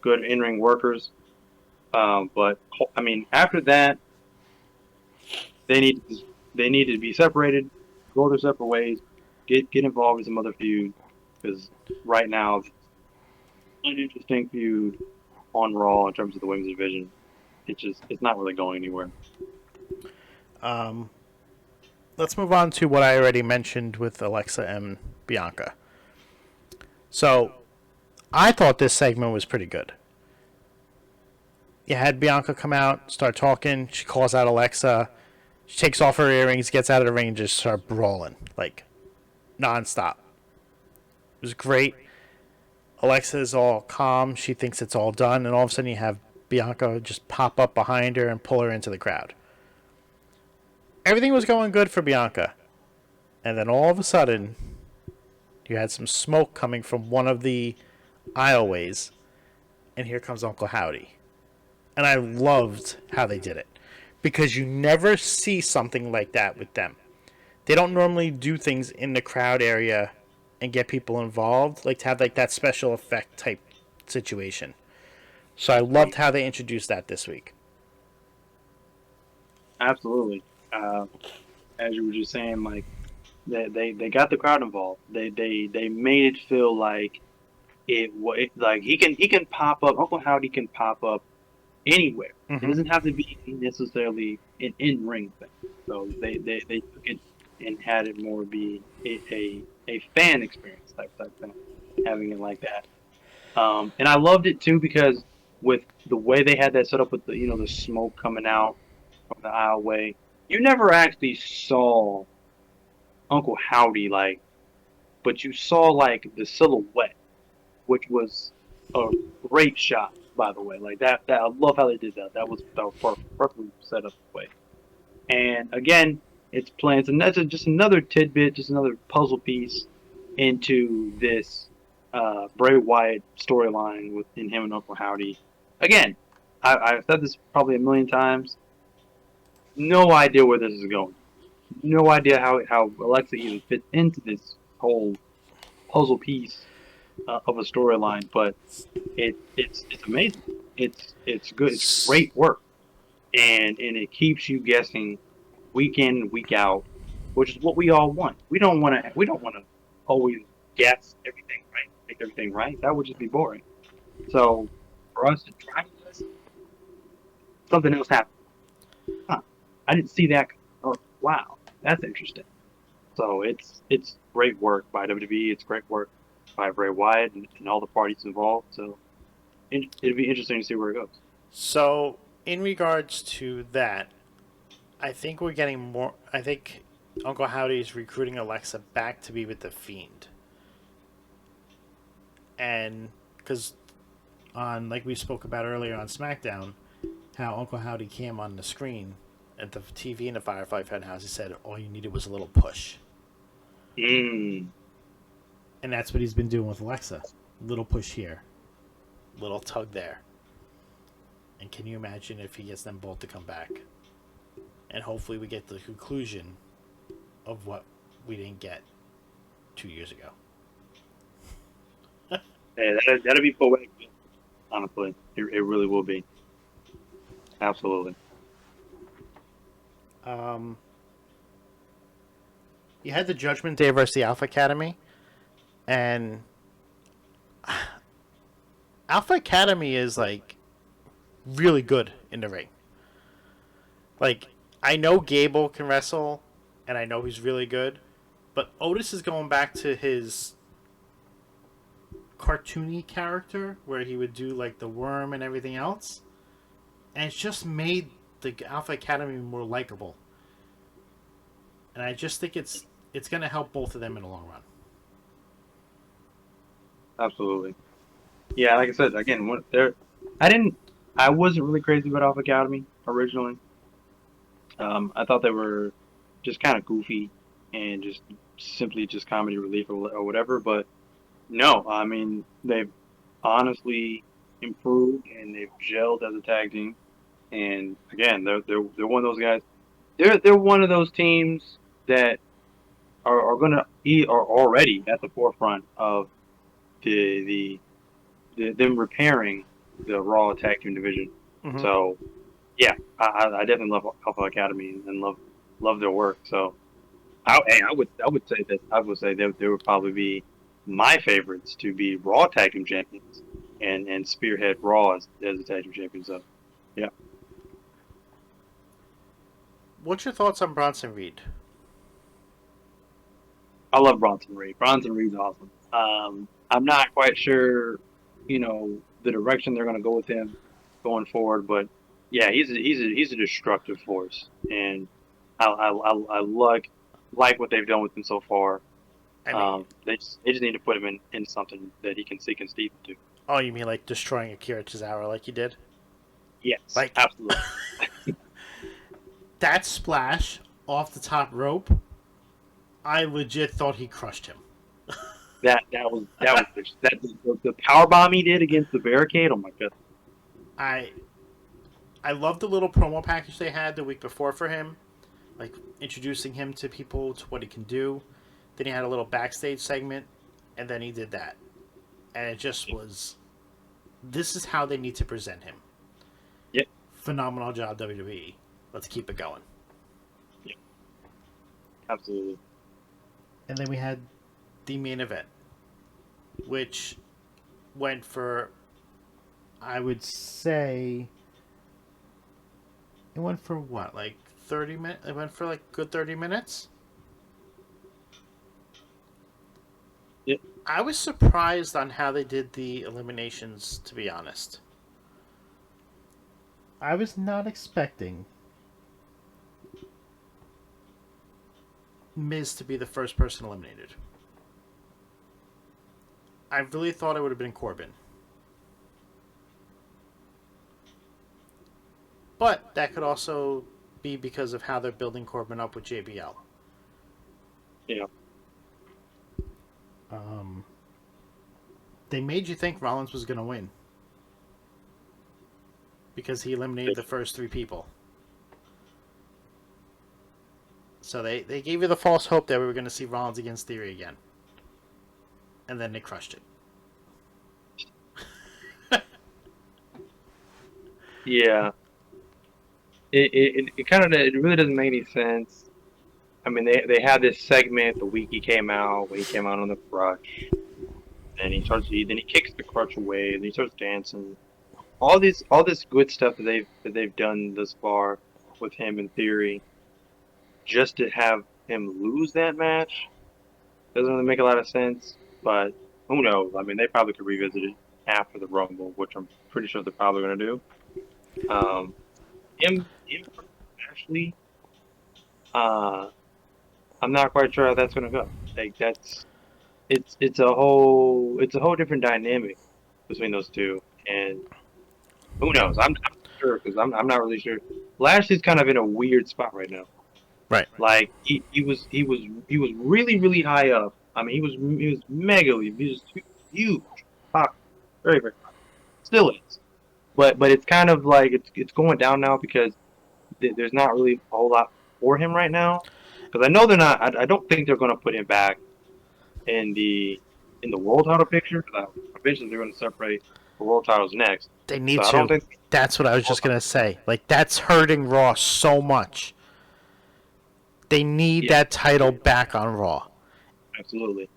good in ring workers. But I mean, after that, they need they need to be separated, go their separate ways, get involved in some other feud, because right now, it's an uninteresting feud on Raw in terms of the women's division. It's not really going anywhere. Um, let's move on to what I already mentioned with Alexa and Bianca. So, I thought this segment was pretty good. You had Bianca come out, start talking. She calls out Alexa. She takes off her earrings, gets out of the ring, and just start brawling. Like, nonstop. It was great. Alexa is all calm. She thinks it's all done. And all of a sudden, you have Bianca just pop up behind her and pull her into the crowd. Everything was going good for Bianca. And then all of a sudden, you had some smoke coming from one of the aisleways. And here comes Uncle Howdy. And I loved how they did it. Because you never see something like that with them. They don't normally do things in the crowd area and get people involved. Like to have like that special effect type situation. So I loved how they introduced that this week. Absolutely. As you were just saying, like they got the crowd involved. They made it feel like like he can pop up. Uncle Howdy can pop up anywhere. It doesn't have to be necessarily an in ring thing. So they took it and had it more be a fan experience type thing, having it like that. And I loved it too because with the way they had that set up with the smoke coming out from the aisleway, you never actually saw Uncle Howdy but you saw like the silhouette, which was a great shot, by the way. Like that I love how they did that. That was perfectly set up the way. And again, it's plans, and that's just another tidbit, just another puzzle piece into this Bray Wyatt storyline within him and Uncle Howdy. Again, I've said this probably a million times. No idea where this is going. No idea how Alexa even fits into this whole puzzle piece of a storyline, but it's amazing. It's good. It's great work, and it keeps you guessing week in and week out, which is what we all want. We don't want to always guess everything right, make everything right. That would just be boring. So for us to try this, something else happened. Huh, I didn't see that. Oh, wow, that's interesting. So it's great work by WWE. It's great work by Bray Wyatt and all the parties involved. So it'd be interesting to see where it goes. So, in regards to that, I think we're getting more. I think Uncle Howdy is recruiting Alexa back to be with the Fiend. And because like we spoke about earlier on SmackDown, how Uncle Howdy came on the screen at the TV in the Firefly Funhouse, he said all you needed was a little push. And that's what he's been doing with Alexa. Little push here, little tug there. And can you imagine if he gets them both to come back? And hopefully we get the conclusion of what we didn't get 2 years ago. Yeah, that'll be poetic. Honestly, it really will be. Absolutely. You had the Judgment Day versus the Alpha Academy, and Alpha Academy is like really good in the ring. Like, I know Gable can wrestle, and I know he's really good, but Otis is going back to his cartoony character where he would do like the worm and everything else, and it's just made the Alpha Academy more likable. And I just think it's going to help both of them in the long run. Absolutely. Yeah, like I said, again, I wasn't really crazy about Alpha Academy originally. I thought they were just kind of goofy and just simply just comedy relief or whatever. But no, I mean they've honestly improved and they've gelled as a tag team. And again, they're one of those guys. They're one of those teams that are gonna are already at the forefront of them repairing the Raw tag team division. Mm-hmm. So yeah, I definitely love Alpha Academy and love their work. So I would say that they would probably be my favorites to be Raw tag team champions and spearhead Raw as a tag team champion. So yeah. What's your thoughts on Bronson Reed? I love Bronson Reed. Bronson Reed's awesome. I'm not quite sure, the direction they're going to go with him going forward, but yeah, he's a destructive force, and I like what they've done with him so far. I mean, They just need to put him in something that he can sink his teeth into. oh, you mean like destroying Akira Tozawa like you did? Yes, Like- absolutely. That splash off the top rope, I legit thought he crushed him. that was the power bomb he did against the barricade. Oh my god. I love the little promo package they had the week before for him, like introducing him to people, to what he can do. Then he had a little backstage segment, and then he did that. And it just was, this is how they need to present him. Yep. Phenomenal job, WWE. Let's keep it going. Yeah. Absolutely. And then we had the main event, which went for, I would say, it went for what, like 30 minutes? It went for like good 30 minutes? Yep. I was surprised on how they did the eliminations, to be honest. I was not expecting Miz to be the first person eliminated. I really thought it would have been Corbin. But that could also be because of how they're building Corbin up with JBL. Yeah. They made you think Rollins was going to win. Because he eliminated the first three people. So they gave you the false hope that we were going to see Rollins against Theory again. And then they crushed it. Yeah. It really doesn't make any sense. I mean, they had this segment the week he came out, when he came out on the crutch. Then he kicks the crutch away, and he starts dancing. All this good stuff that they've done thus far with him in Theory, just to have him lose that match doesn't really make a lot of sense. But who knows? I mean, they probably could revisit it after the Rumble, which I'm pretty sure they're probably going to do. Him Ashley, I'm not quite sure how that's going to go. Like it's a whole different dynamic between those two, and who knows? I'm not sure because I'm not really sure. Lashley's kind of in a weird spot right now. Right. Like he was really, really high up. I mean, he was mega. He was huge, pop, very, very high. Still is, but it's kind of like it's going down now because there's not really a whole lot for him right now. Because I know they're not. I don't think they're going to put him back in the world title picture. Because eventually they're going to separate the world titles next. They need So I don't to. think- That's what I was just going to say. Like, that's hurting Raw so much. They need Yeah. that title back on Raw. Absolutely.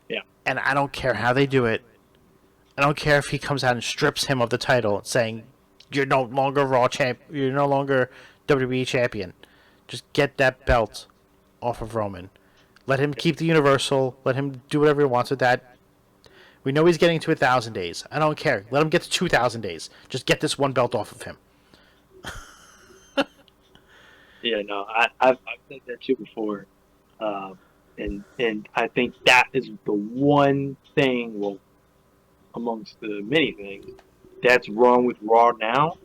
Yeah. And I don't care how they do it. I don't care if he comes out and strips him of the title, saying you're no longer you're no longer WWE champion. Just get that belt off of Roman. Let him keep the Universal. Let him do whatever he wants with that. We know he's getting to 1,000 days. I don't care. Let him get to 2,000 days. Just get this one belt off of him. Yeah, no, I've said that too before, and I think that is the one thing, well, amongst the many things, that's wrong with Raw now,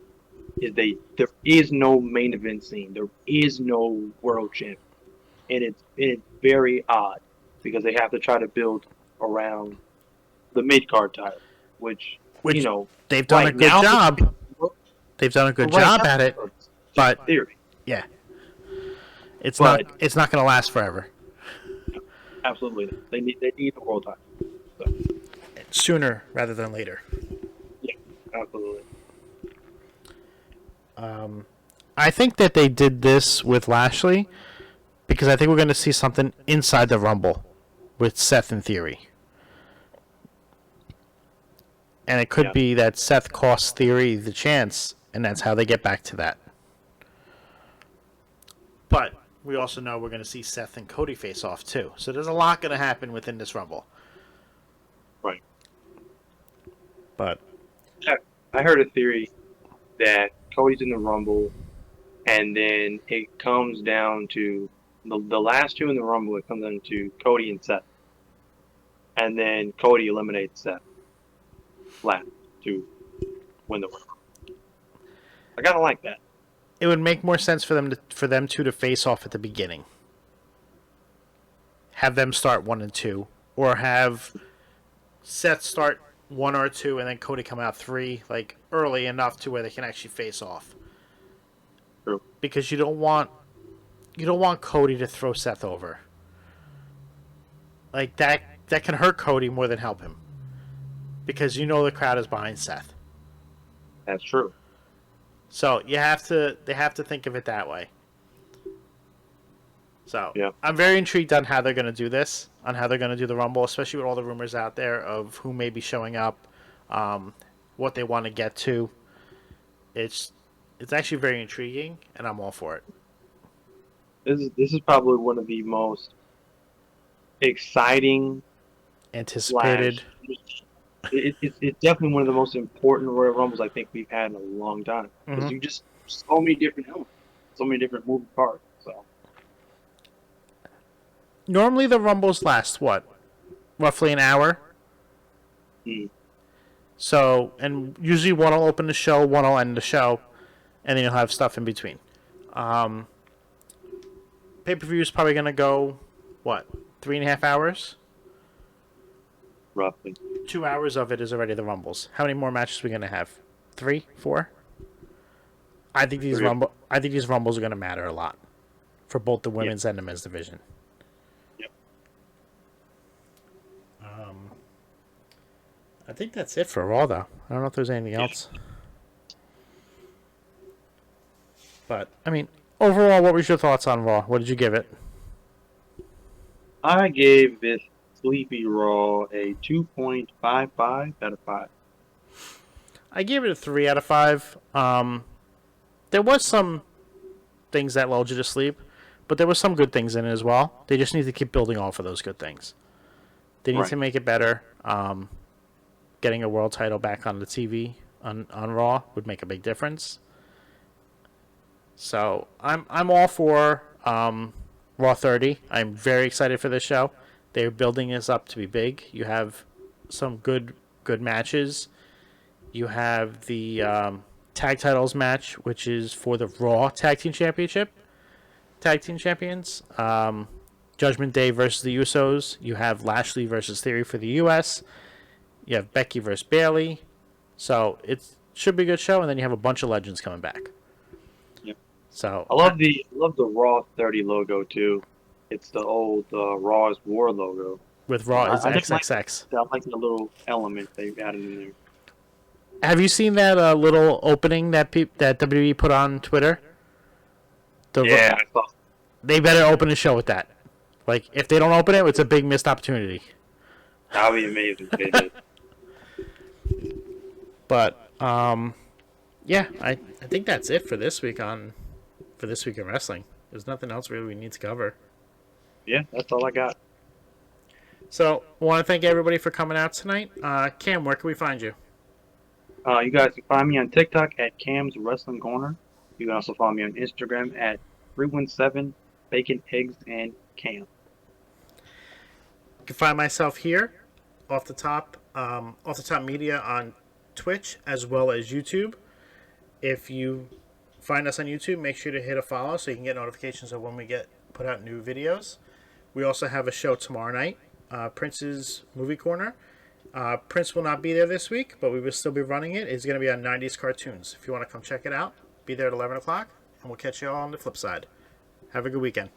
is there is no main event scene, there is no world champion, and it's very odd because they have to try to build around the mid card title, which Which you know they've done a right good now, job. They've done a good right job now, at it, it's just but theory. yeah, it's But- not going to last forever. Absolutely, they need the world title. So, Sooner rather than later. absolutely. I think that they did this with Lashley because I think we're going to see something inside the Rumble with Seth and Theory. And it could Yeah. be that Seth costs Theory the chance, and that's how they get back to that. But we also know we're going to see Seth and Cody face off too. So there's a lot going to happen within this Rumble. Right. But I heard a theory that Cody's in the Rumble, and then it comes down to the last two in the Rumble. It comes down to Cody and Seth, and then Cody eliminates Seth flat to win the Rumble. I kind of like that. it would make more sense for them two to face off at the beginning. Have them start 1 and 2, or have Seth start 1 or 2, and then Cody come out 3, like early enough to where they can actually face off. True. Because you don't want Cody to throw Seth over. Like that can hurt Cody more than help him. Because you know the crowd is behind Seth. That's true. So they have to think of it that way. So Yeah. I'm very intrigued on how they're going to do this, on how they're going to do the Rumble, especially with all the rumors out there of who may be showing up, what they want to get to. It's actually very intriguing, and I'm all for it. This is probably one of the most exciting Anticipated. It's definitely one of the most important Royal Rumbles I think we've had in a long time. Because you just so many different elements, so many different moving parts. So Normally the Rumbles last, what? Roughly an hour? Mm. So, and usually one will open the show, one will end the show, and then you'll have stuff in between. Pay-per-view is probably going to go, what, 3.5 hours? roughly, 2 hours of it is already the Rumbles. How many more matches are we going to have? 3? 4? I think these 3. Rumbles are going to matter a lot for both the women's and the men's division. Yep. I think that's it for Raw, though. I don't know if there's anything else. But, I mean, overall, what was your thoughts on Raw? What did you give it? I gave this Sleepy Raw a 2.55 out of 5. I gave it a 3 out of 5. There was some things that lulled you to sleep, but there were some good things in it as well. They just need to keep building off of those good things. They need to make it better. Getting a world title back on the TV on Raw would make a big difference. So I'm all for Raw 30. I'm very excited for this show. They're building this up to be big. You have some good matches. You have the tag titles match, which is for the Raw Tag Team Championship. Tag Team Champions. Judgment Day versus the Usos. You have Lashley versus Theory for the U.S. You have Becky versus Bayley. So it should be a good show, and then you have a bunch of legends coming back. Yep. So I love the Raw 30 logo too. It's the old Raw is War logo. with Raw is I just XXX. I like the little element they've added in there. Have you seen that little opening that WWE put on Twitter? Yeah, I saw. they better open the show with that. Like, if they don't open it, it's a big missed opportunity. That would be amazing if they did. But yeah, I think that's it for this week in wrestling. There's nothing else really we need to cover. Yeah, that's all I got. So, I want to thank everybody for coming out tonight. Cam, where can we find you? You guys can find me on TikTok at Cam's Wrestling Corner. You can also follow me on Instagram at 317 Bacon, Eggs, and Cam. You can find myself here, off the top media on Twitch as well as YouTube. If you find us on YouTube, make sure to hit a follow so you can get notifications of when we put out new videos. We also have a show tomorrow night, Prince's Movie Corner. Prince will not be there this week, but we will still be running it. It's going to be on 90s cartoons. If you want to come check it out, be there at 11 o'clock, and we'll catch you all on the flip side. Have a good weekend.